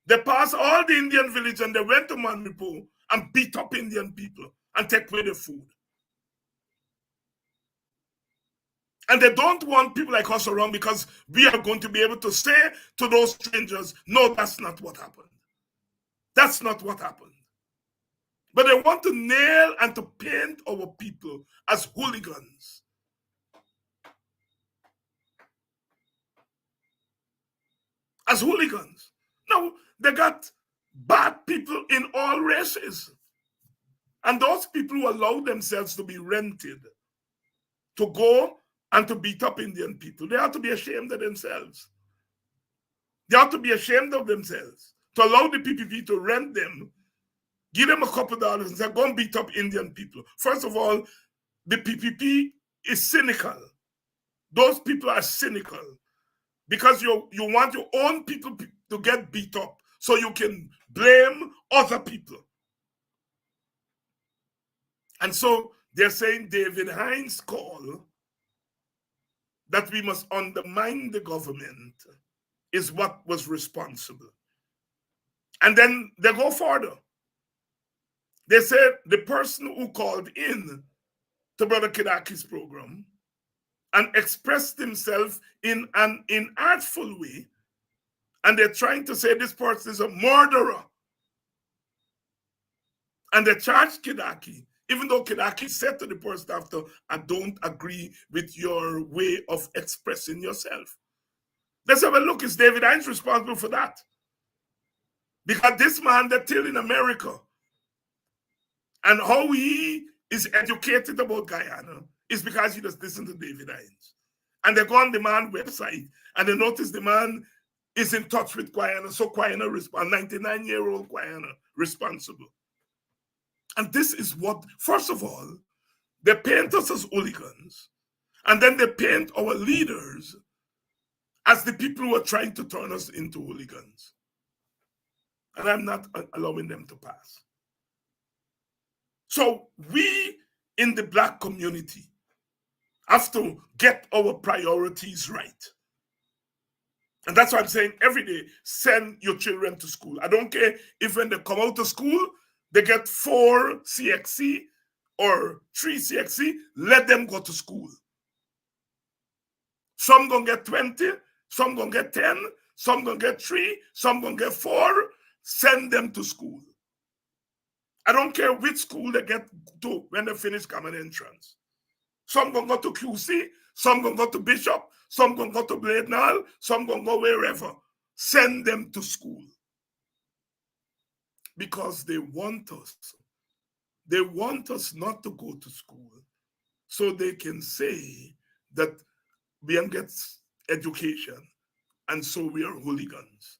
they passed all the Indian village and they went to Monrepo and beat up Indian people and take away their food. And they don't want people like us around because we are going to be able to say to those strangers, no, that's not what happened. That's not what happened. But they want to nail and to paint our people as hooligans. As hooligans. Now, they got bad people in all races. And those people who allow themselves to be rented to go and to beat up Indian people, they have to be ashamed of themselves. They have to be ashamed of themselves to allow the PPP to rent them, give them a couple of dollars and say, go and beat up Indian people. First of all, the PPP is cynical. Those people are cynical because you want your own people to get beat up so you can blame other people. And so they're saying David Hines' call that we must undermine the government is what was responsible. And then they go further. They said the person who called in to Brother Kidaki's program and expressed himself in an inartful way, and they're trying to say this person is a murderer. And they charged Kidaki, even though Kidaki said to the person after, I don't agree with your way of expressing yourself. They said, well, look, is David Hines responsible for that? Because this man, they're still in America. And how he is educated about Guyana is because he just listened to David Hines. And they go on the man website and they notice the man is in touch with Guyana. So Guyana responds, 99-year-old Guyana responsible. And this is what, first of all, they paint us as hooligans. And then they paint our leaders as the people who are trying to turn us into hooligans. And I'm not allowing them to pass. So we in the black community have to get our priorities right. And that's why I'm saying every day, send your children to school. I don't care if when they come out of school, they get 4 CXC or 3 CXC, let them go to school. Some gonna get 20, some gonna get 10, some gonna get 3, some gonna get 4. Send them to school. I don't care which school they get to when they finish common entrance. Some gonna go to QC, some gonna go to Bishop, some gonna go to Bladenall, some gonna go wherever. Send them to school. Because they want us. They want us not to go to school so they can say that we don't get education and so we are hooligans.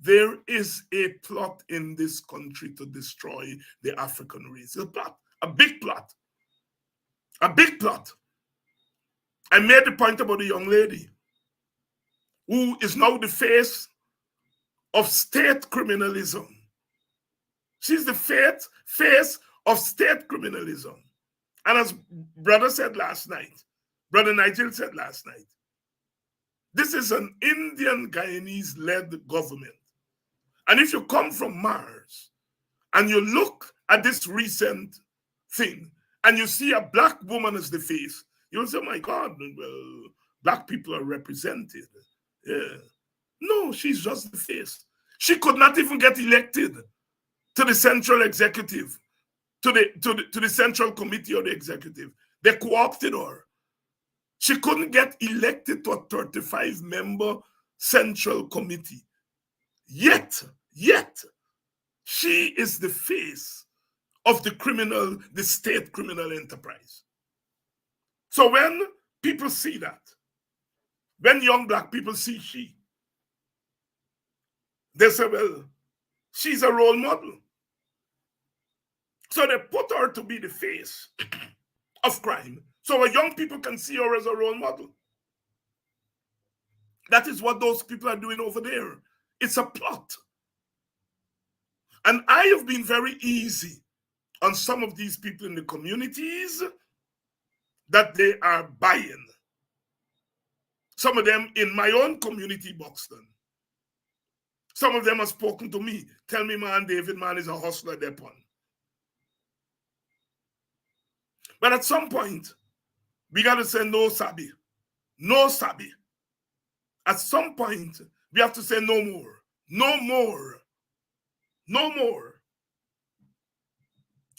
There is a plot in this country to destroy the African race. A plot, a big plot. A big plot. I made the point about the young lady who is now the face of state criminalism. She's the face of state criminalism. And as brother said last night, Brother Nigel said last night, this is an Indian Guyanese-led government. And if you come from Mars and you look at this recent thing and you see a black woman as the face, you'll say, oh my God, well, black people are represented. Yeah. No, she's just the face. She could not even get elected to the central executive, to the central committee of the executive. They co-opted her. She couldn't get elected to a 35-member central committee. Yet, she is the face of the state criminal enterprise. So when people see that, when young black people see she, they say, well, she's a role model. So they put her to be the face of crime, so our young people can see her as a role model. That is what those people are doing over there. It's a plot. And I have been very easy on some of these people in the communities that they are buying. Some of them in my own community, Buxton. Some of them have spoken to me. Tell me, man, David, man, is a hustler, Depon. But at some point, we got to say no, Sabi. No, Sabi. At some point, we have to say no more. No more. No more.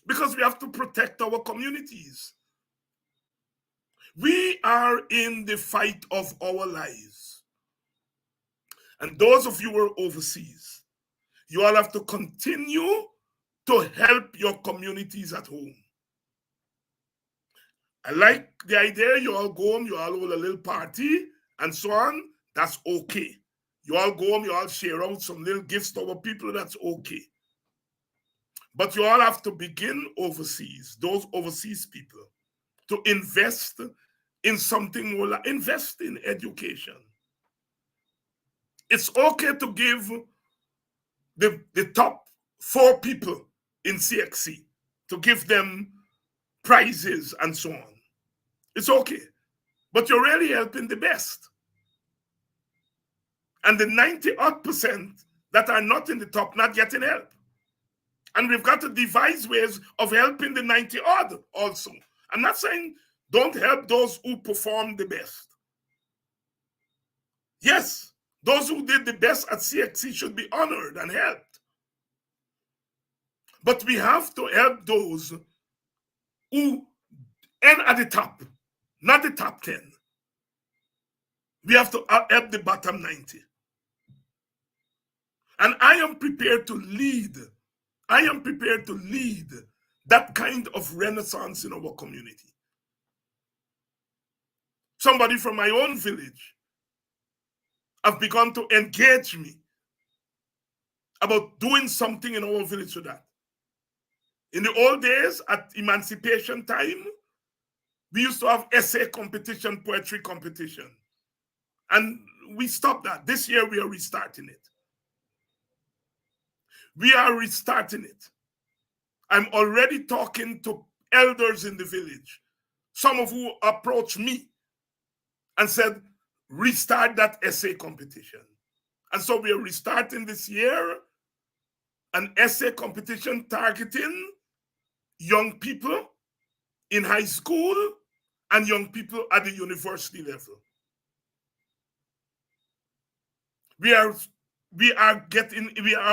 Because we have to protect our communities. We are in the fight of our lives. And those of you who are overseas, you all have to continue to help your communities at home. I like the idea, you all go home, you all hold a little party, and so on. That's okay. You all go home, you all share out some little gifts to our people, that's okay. But you all have to begin overseas, those overseas people, to invest in something more, invest in education. It's okay to give the top 4 people in CXC, to give them prizes and so on. It's okay. But you're really helping the best. And the 90% that are not in the top, not getting help. And we've got to devise ways of helping the 90-odd also. I'm not saying don't help those who perform the best. Yes, those who did the best at CXC should be honored and helped. But we have to help those who end at the top, not the top 10. We have to help the bottom 90. And I am prepared to lead. I am prepared to lead that kind of renaissance in our community. Somebody from my own village have begun to engage me about doing something in our village with that. In the old days, at emancipation time, we used to have essay competition, poetry competition. And we stopped that. This year, we are restarting it. We are restarting it. I'm already talking to elders in the village, some of who approached me and said, restart that essay competition. And so we are restarting this year an essay competition targeting young people in high school and young people at the university level. We are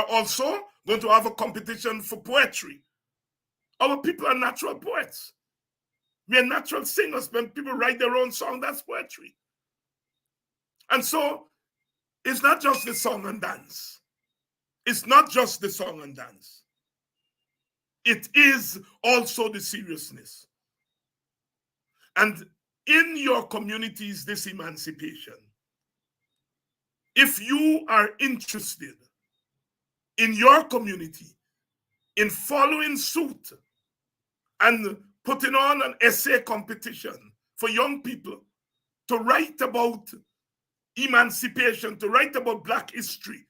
also going to have a competition for poetry. Our people are natural poets. We are natural singers. When people write their own song, that's poetry. And so it's not just the song and dance. It's not just the song and dance. It is also the seriousness. And in your communities, this emancipation, if you are interested in your community in following suit and putting on an essay competition for young people to write about emancipation, to write about Black history,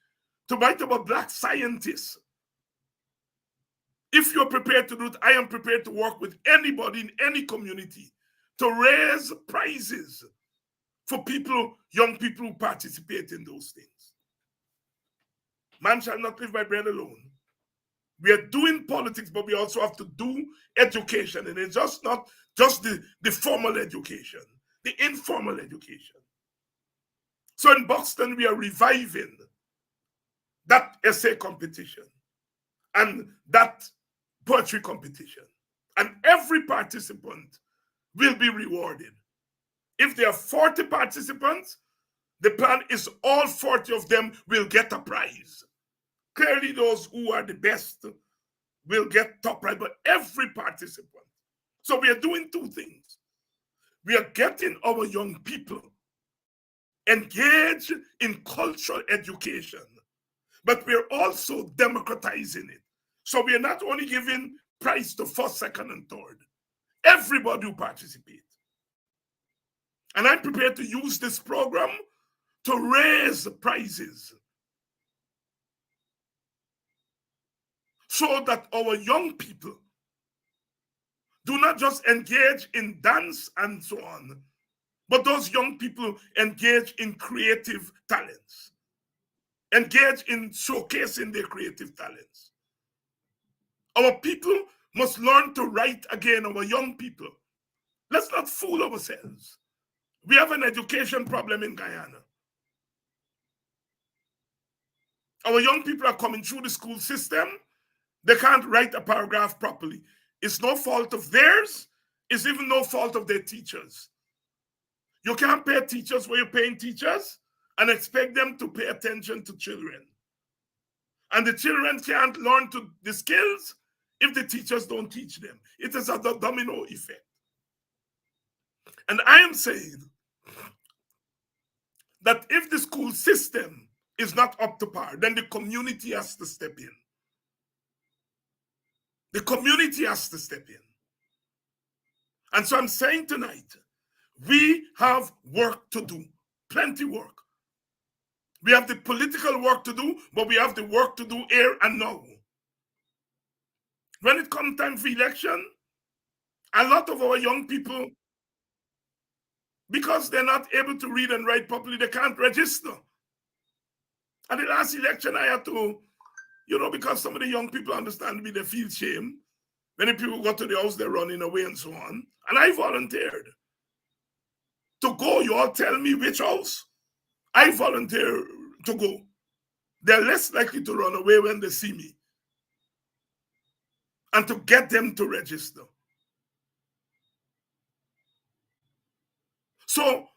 to write about Black scientists, if you're prepared to do it, I am prepared to work with anybody in any community to raise prizes for people, young people who participate in those things. Man shall not live by bread alone. We are doing politics, but we also have to do education. And it's just not just the formal education, the informal education. So in Boston, we are reviving that essay competition and that poetry competition. And every participant will be rewarded. If there are 40 participants, the plan is all 40 of them will get a prize. Clearly, those who are the best will get top prize, but every participant. So we are doing two things. We are getting our young people engaged in cultural education, but we're also democratizing it. So we are not only giving prize to first, second, and third. Everybody who participates. And I'm prepared to use this program to raise prizes so that our young people do not just engage in dance and so on, but those young people engage in creative talents, engage in showcasing their creative talents. Our people must learn to write again, our young people. Let's not fool ourselves. We have an education problem in Guyana. Our young people are coming through the school system. They can't write a paragraph properly. It's no fault of theirs. It's even no fault of their teachers. You can't pay teachers where you're paying teachers and expect them to pay attention to children. And the children can't learn the skills if the teachers don't teach them. It is a domino effect. And I am saying that if the school system is not up to par, then the community has to step in. The community has to step in. And so I'm saying tonight, we have work to do, plenty work. We have the political work to do, but we have the work to do here and now. When it comes time for election, a lot of our young people, because they're not able to read and write properly, they can't register. At the last election, I had to, because some of the young people understand me, they feel shame. Many people go to the house, they're running away and so on. And I volunteered to go. You all tell me which house. I volunteer to go. They're less likely to run away when they see me. And to get them to register. So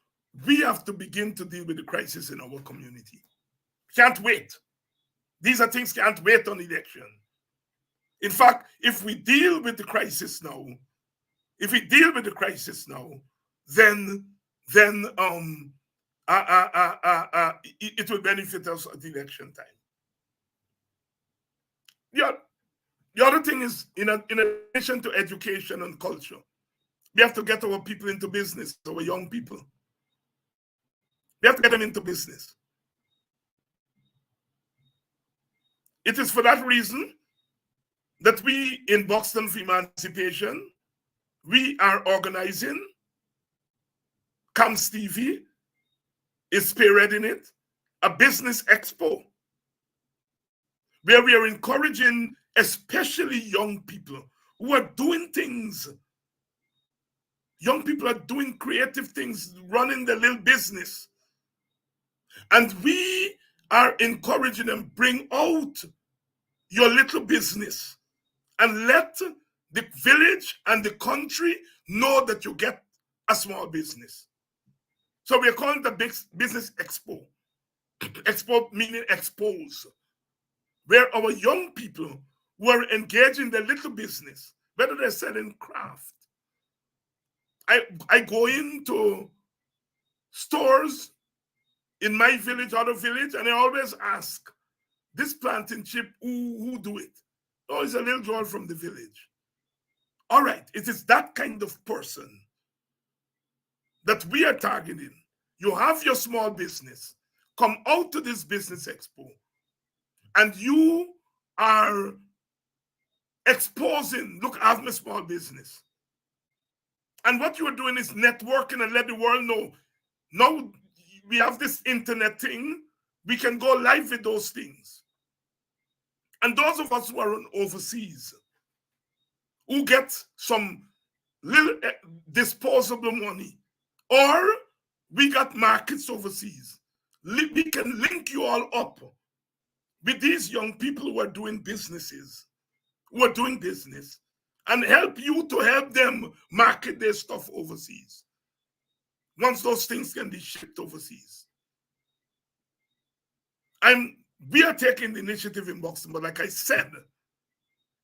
we have to begin to deal with the crisis in our community. Can't wait. These are things can't wait on election. In fact, if we deal with the crisis now, then it will benefit us at election time. Yeah. The other thing is, in addition to education and culture, we have to get our people into business, our young people. We have to get them into business. It is for that reason that we in Boston for Emancipation, we are organizing, Cam Stevie is spearheading it, a business expo, where we are encouraging especially young people who are doing things. Young people are doing creative things, running their little business. And we are encouraging them, bring out your little business and let the village and the country know that you get a small business. So we are calling it the big business expo. Expo meaning expose, where our young people who are engaged in their little business, whether they're selling craft. I go into stores in my village, other village, and I always ask, this planting chip, who do it? Oh, it's a little girl from the village. All right, it is that kind of person that we are targeting. You have your small business. Come out to this business expo, and you are exposing, look, I have my small business. And what you are doing is networking and let the world know. Now we have this internet thing. We can go live with those things. And those of us who are overseas, who get some little disposable money, or we got markets overseas, we can link you all up with these young people who are doing businesses, who are doing business, and help you to help them market their stuff overseas. Once those things can be shipped overseas. We are taking the initiative in Boston, but like I said,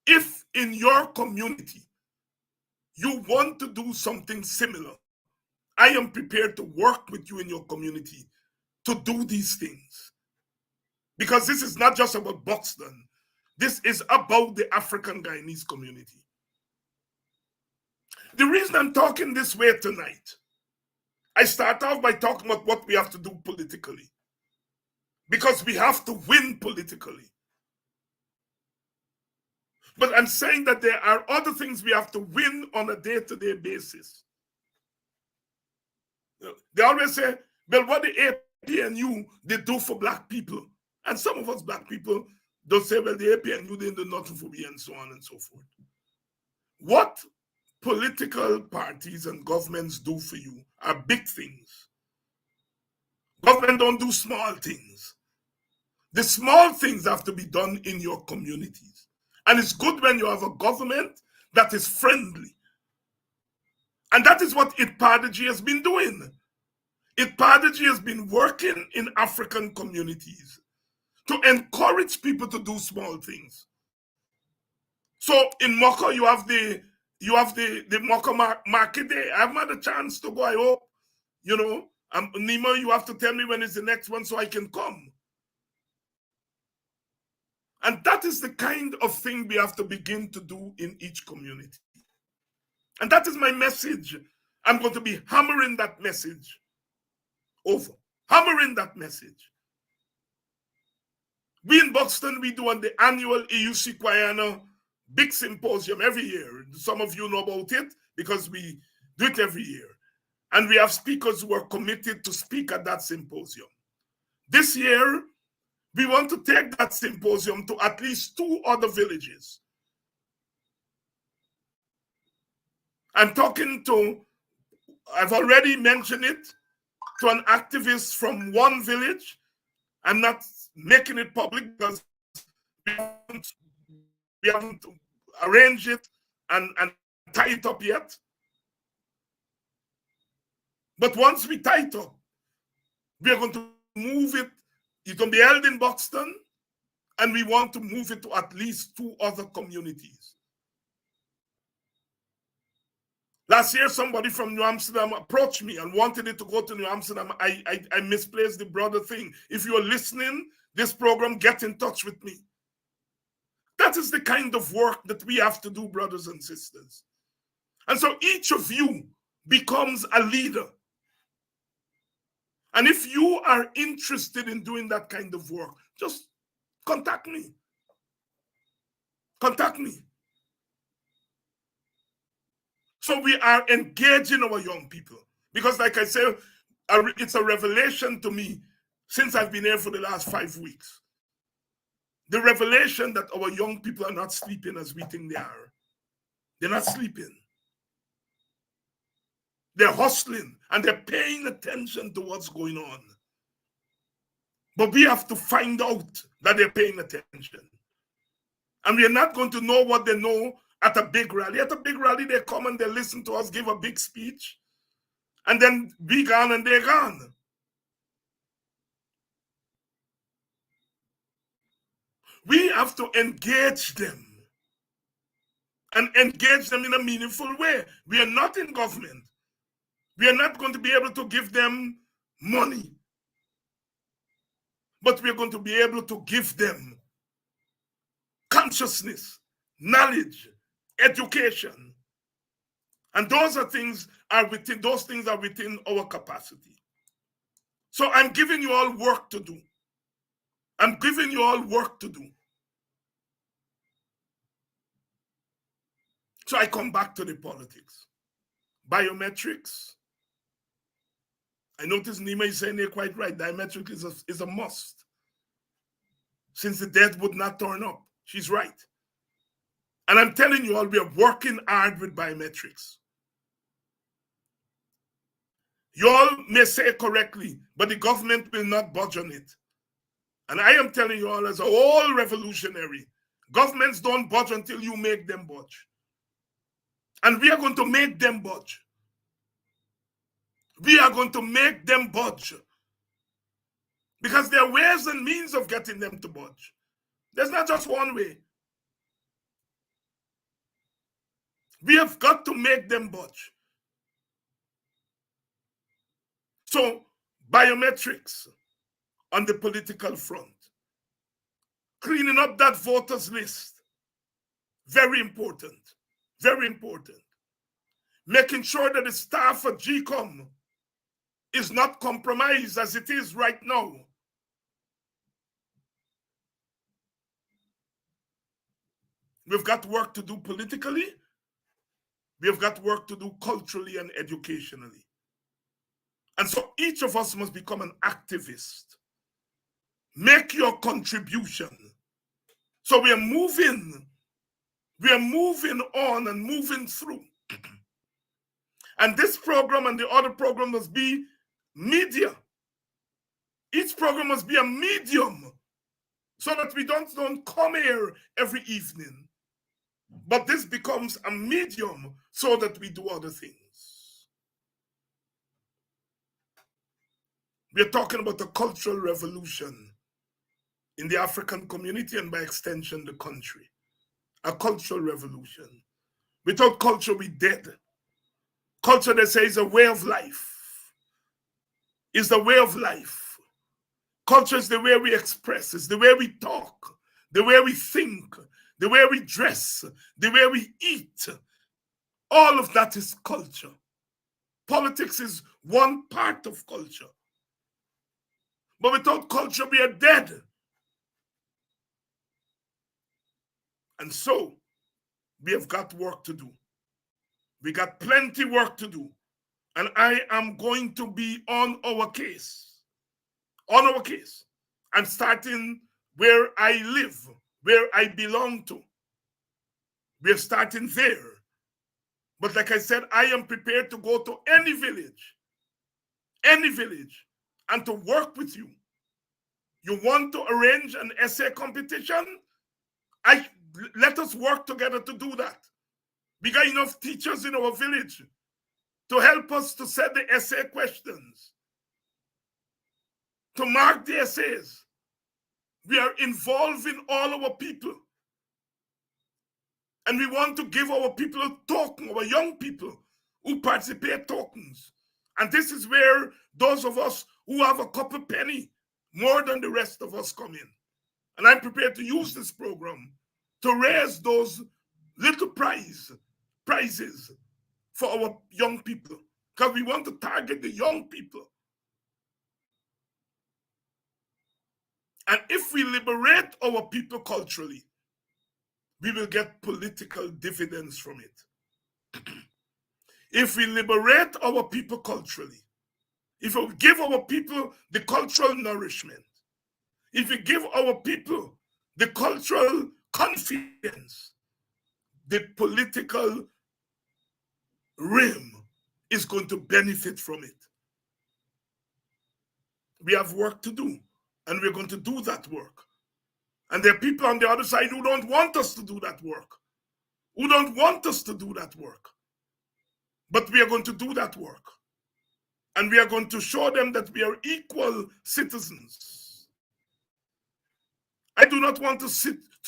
if in your community you want to do something similar, I am prepared to work with you in your community to do these things. Because this is not just about Boston. This is about the African Guyanese community. The reason I'm talking this way tonight, I start off by talking about what we have to do politically. Because we have to win politically. But I'm saying that there are other things we have to win on a day-to-day basis. They always say, well, what the APNU they do for black people. And some of us black people don't say, well, the APNU didn't do nothing for me, and so on and so forth. What political parties and governments do for you are big things. Government don't do small things. The small things have to be done in your communities. And it's good when you have a government that is friendly. And that is what ITPADG has been doing. ITPADG has been working in African communities to encourage people to do small things. So in Moko, you have the Moko market day. I haven't had a chance to go, I hope. You know, Nima, you have to tell me when is the next one so I can come. And that is the kind of thing we have to begin to do in each community. And that is my message. I'm going to be hammering that message over. Hammering that message. We in Boston, we do on the annual EUC Guyana big symposium every year. Some of you know about it because we do it every year. And we have speakers who are committed to speak at that symposium. This year, we want to take that symposium to at least 2 other villages. I'm talking to, I've already mentioned it, to an activist from one village. I'm not making it public because we haven't arranged it and tie it up yet. But once we tie it up, we are going to move it. It can be held in Boston, and we want to move it to at least 2 other communities. Last year, somebody from New Amsterdam approached me and wanted it to go to New Amsterdam. I misplaced the brother thing. If you're listening, this program, get in touch with me. That is the kind of work that we have to do, brothers and sisters. And so each of you becomes a leader. And if you are interested in doing that kind of work, just contact me. Contact me. So we are engaging our young people. Because like I said, it's a revelation to me since I've been here for the last 5 weeks. The revelation that our young people are not sleeping as we think they are. They're not sleeping. They're hustling and they're paying attention to what's going on. But we have to find out that they're paying attention. And we are not going to know what they know at a big rally. At a big rally, they come and they listen to us give a big speech. And then we gone and they're gone. We have to engage them. And engage them in a meaningful way. We are not in government. We are not going to be able to give them money. But we are going to be able to give them consciousness, knowledge, education. And those things are within our capacity. So I'm giving you all work to do. I'm giving you all work to do. So I come back to the politics. Biometrics. I notice Nima is saying they're quite right. Biometric is a must. Since the dead would not turn up. She's right. And I'm telling you all, we are working hard with biometrics. You all may say correctly, but the government will not budge on it. And I am telling you all, as a whole revolutionary, governments don't budge until you make them budge. And we are going to make them budge. We are going to make them budge. Because there are ways and means of getting them to budge. There's not just one way. We have got to make them budge. So, biometrics on the political front. Cleaning up that voters list. Very important. Very important. Making sure that the staff at GCOM is not compromised as it is right now. We've got work to do politically. We have got work to do culturally and educationally. And so each of us must become an activist. Make your contribution. So we are moving on and moving through. And this program and the other program must be media. Each program must be a medium so that we don't come here every evening. But this becomes a medium so that we do other things. We are talking about a cultural revolution in the African community and by extension the country. A cultural revolution. Without culture, we're dead. Culture, they say, is a way of life. Is the way of life. Culture is the way we express. It's the way we talk. The way we think. The way we dress. The way we eat. All of that is culture. Politics is one part of culture. But without culture, we are dead. And so, we have got work to do. We got plenty work to do. And I am going to be on our case. On our case. I'm starting where I live, where I belong to. We're starting there. But like I said, I am prepared to go to any village, and to work with you. You want to arrange an essay competition? Let us work together to do that. We got enough teachers in our village to help us to set the essay questions, to mark the essays. We are involving all our people. And we want to give our people a token, our young people who participate tokens. And this is where those of us who have a couple penny more than the rest of us come in. And I'm prepared to use this program to raise those little prizes for our young people, because we want to target the young people. And if we liberate our people culturally, we will get political dividends from it. If we liberate our people culturally, if we give our people the cultural nourishment, if we give our people the cultural confidence, the political realm is going to benefit from it. We have work to do, and we're going to do that work. And there are people on the other side who don't want us to do that work, who don't want us to do that work. But we are going to do that work. And we are going to show them that we are equal citizens. I do not want to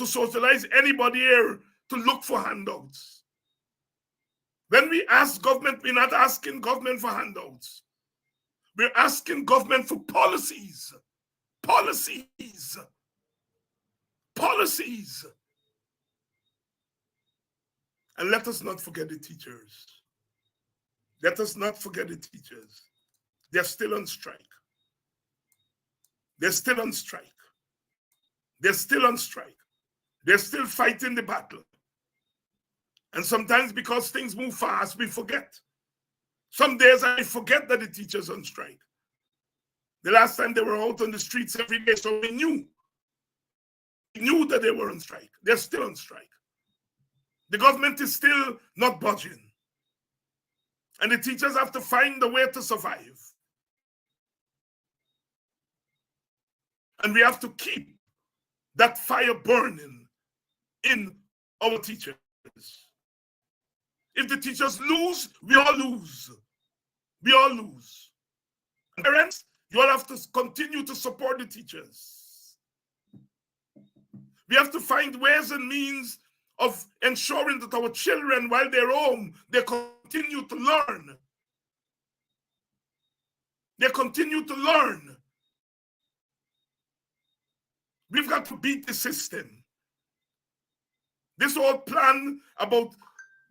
socialize anybody here to look for handouts. When we ask government, we're not asking government for handouts. We're asking government for policies. Policies. Policies. And let us not forget the teachers. Let us not forget the teachers. They're still on strike. They're still on strike. They're still on strike. They're still fighting the battle. And sometimes because things move fast, we forget. Some days I forget that the teachers are on strike. The last time they were out on the streets every day, so we knew. We knew that they were on strike. They're still on strike. The government is still not budging. And the teachers have to find a way to survive. And we have to keep that fire burning in our teachers. If the teachers lose, we all lose. We all lose. And parents, you all have to continue to support the teachers. We have to find ways and means of ensuring that our children, while they're home, they continue to learn. They continue to learn. We've got to beat the system. This whole plan about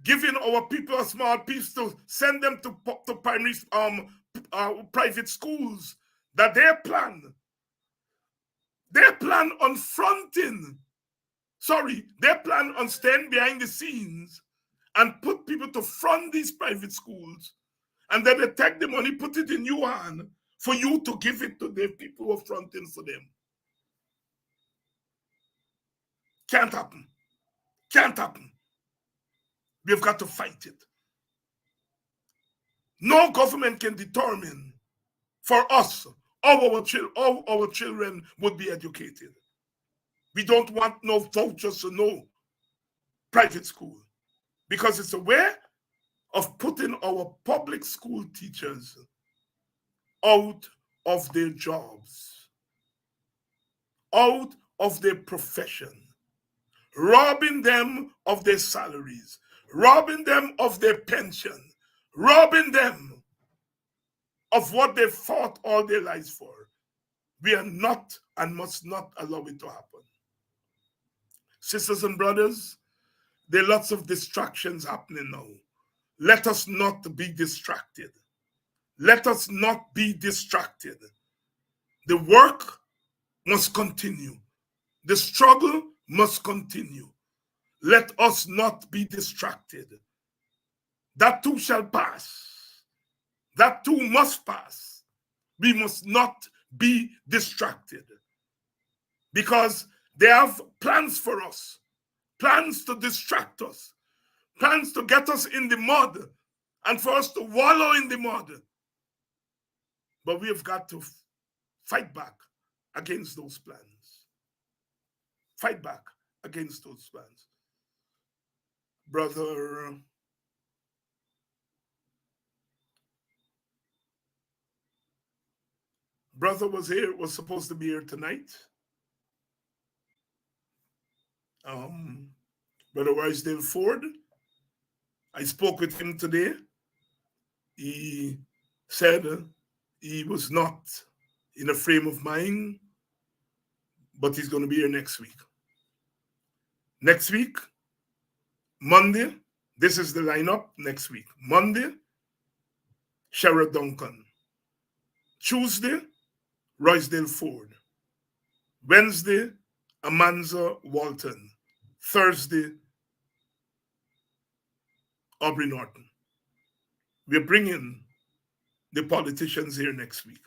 giving our people a small piece to send them to primary private schools, that their plan on fronting, their plan on staying behind the scenes and put people to front these private schools, and then they take the money, put it in your hand for you to give it to the people who are fronting for them. Can't happen. Can't happen. We've got to fight it. No government can determine for us how our children would be educated. We don't want no vouchers or no private school, because it's a way of putting our public school teachers out of their jobs, out of their profession, robbing them of their salaries, robbing them of their pension, robbing them of what they fought all their lives for. We are not and must not allow it to happen. Sisters and brothers, there are lots of distractions happening now. Let us not be distracted. Let us not be distracted. The work must continue. The struggle must continue. Let us not be distracted. That too shall pass. That too must pass. We must not be distracted, because they have plans for us, plans to distract us, plans to get us in the mud and for us to wallow in the mud. But we have got to fight back against those plans. Fight back against those plans. Brother was supposed to be here tonight. Brother Roysdale Ford, I spoke with him today. He said he was not in a frame of mind, but he's going to be here next week. Next week, Monday, this is the lineup next week. Monday, Shara Duncan. Tuesday, Roysdale Ford. Wednesday, Amanza Walton. Thursday, Aubrey Norton. We're bringing the politicians here next week.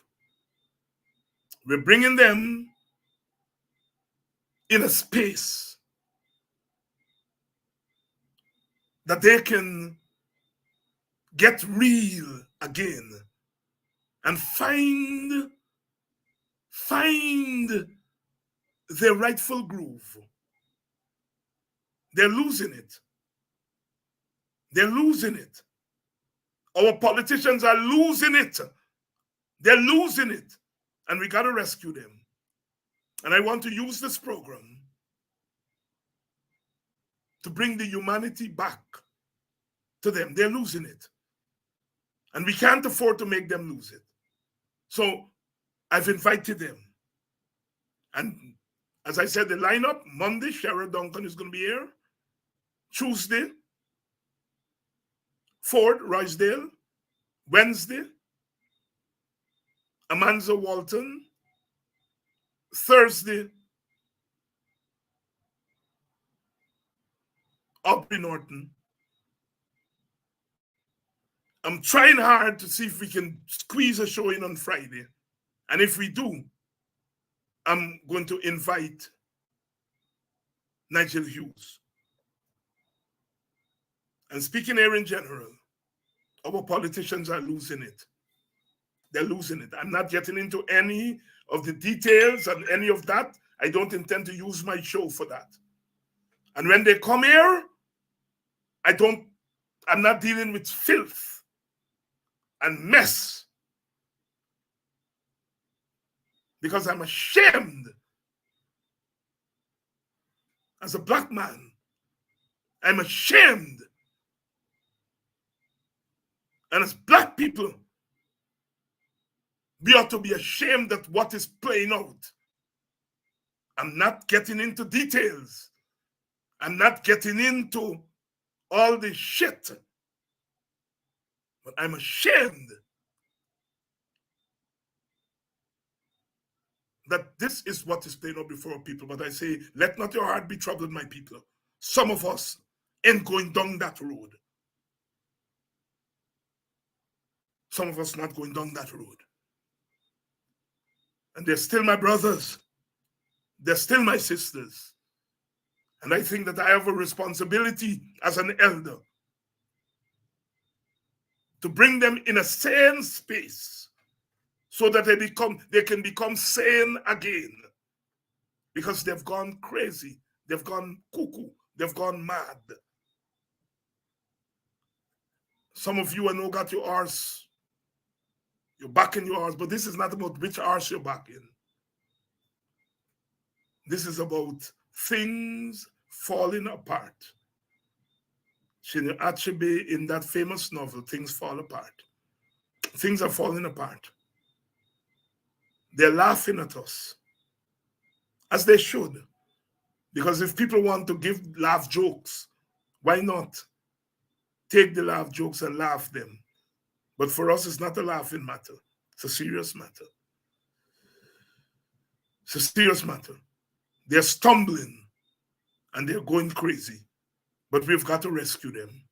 We're bringing them in a space that they can get real again and find their rightful groove. They're losing it. They're losing it. Our politicians are losing it. They're losing it. And we got to rescue them. And I want to use this program to bring the humanity back to them. They're losing it. And we can't afford to make them lose it. So I've invited them. And as I said, the lineup, Monday, Shara Duncan is going to be here. Tuesday, Ford, Roysdale. Wednesday, Amanza Walton. Thursday, Aubrey Norton. I'm trying hard to see if we can squeeze a show in on Friday. And if we do, I'm going to invite Nigel Hughes. And speaking here in general, our politicians are losing it. They're losing it. I'm not getting into any of the details and any of that. I don't intend to use my show for that. And when they come here, I'm not dealing with filth and mess, because I'm ashamed as a black man. I'm ashamed. And as black people, we ought to be ashamed at what is playing out. I'm not getting into details. I'm not getting into all the shit. But I'm ashamed that this is what is playing out before people. But I say, let not your heart be troubled, my people. Some of us ain't going down that road. Some of us not going down that road. And they're still my brothers. They're still my sisters. And I think that I have a responsibility as an elder to bring them in a sane space so that they can become sane again. Because they've gone crazy. They've gone cuckoo. They've gone mad. Some of you, I know, got your arse. You're backing your arse, but this is not about which arse you're backing. This is about things falling apart. Chinua Achebe, in that famous novel, Things Fall Apart. Things are falling apart. They're laughing at us, as they should. Because if people want to laugh jokes, why not take the laugh jokes and laugh them? But for us, it's not a laughing matter. It's a serious matter. It's a serious matter. They're stumbling and they're going crazy. But we've got to rescue them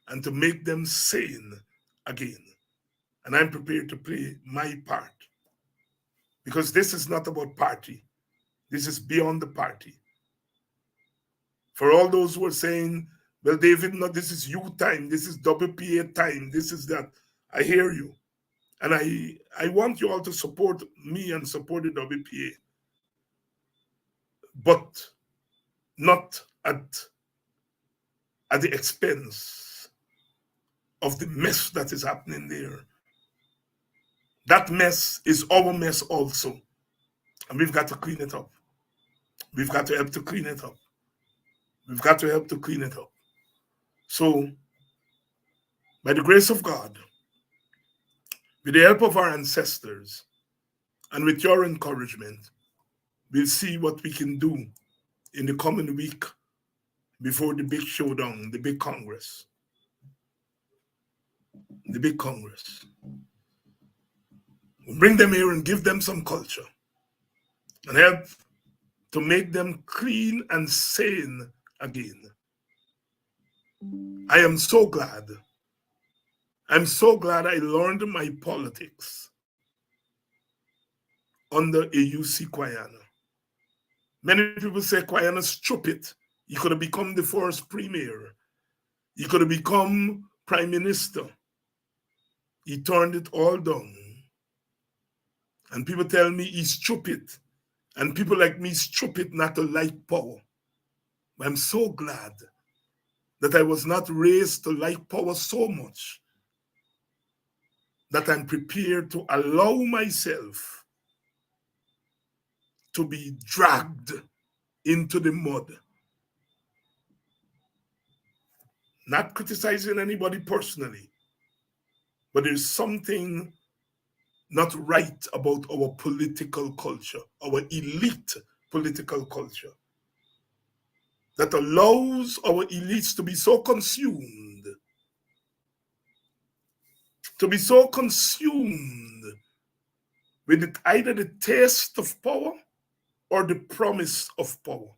and to make them sane again. And I'm prepared to play my part. Because this is not about party. This is beyond the party. For all those who are saying, well, David, no, this is you time. This is WPA time. This is that. I hear you. And I want you all to support me and support the WPA. But not at the expense of the mess that is happening there. That mess is our mess also. And we've got to clean it up. We've got to help to clean it up. We've got to help to clean it up. So, by the grace of God, with the help of our ancestors, and with your encouragement, we'll see what we can do in the coming week before the big showdown, the big Congress. The big Congress. We'll bring them here and give them some culture and help to make them clean and sane again. I am so glad. I'm so glad I learned my politics under AUC Guyana. Many people say Guyana's stupid. He could have become the first premier. He could have become prime minister. He turned it all down. And people tell me he's stupid. And people like me stupid not to like power. But I'm so glad that I was not raised to like power so much that I'm prepared to allow myself to be dragged into the mud. Not criticizing anybody personally, but there's something not right about our political culture, our elite political culture, that allows our elites to be so consumed with either the taste of power or the promise of power.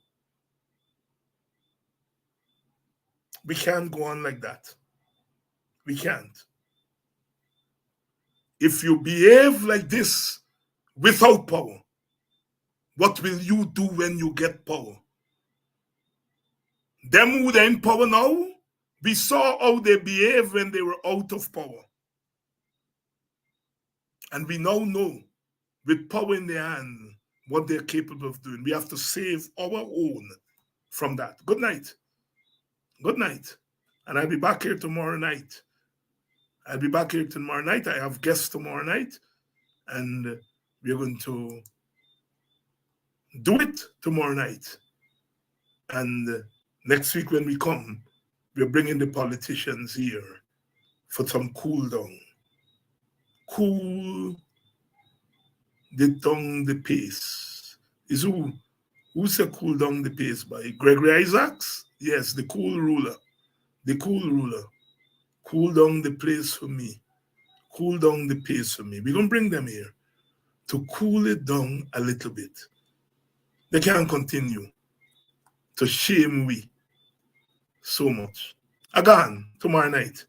We can't go on like that. We can't. If you behave like this without power, what will you do when you get power? Them who are in power now, we saw how they behaved when they were out of power. And we now know with power in their hand, what they're capable of doing. We have to save our own from that. Good night. Good night. And I'll be back here tomorrow night. I have guests tomorrow night, and we're going to do it tomorrow night. And next week when we come, we're bringing the politicians here for some cool down. Cool down the pace. Is who said cool down the pace by Gregory Isaacs? Yes, the cool ruler. The cool ruler. Cool down the place for me. Cool down the pace for me. We're going to bring them here to cool it down a little bit. They can't continue to shame we so much. Again, tomorrow night,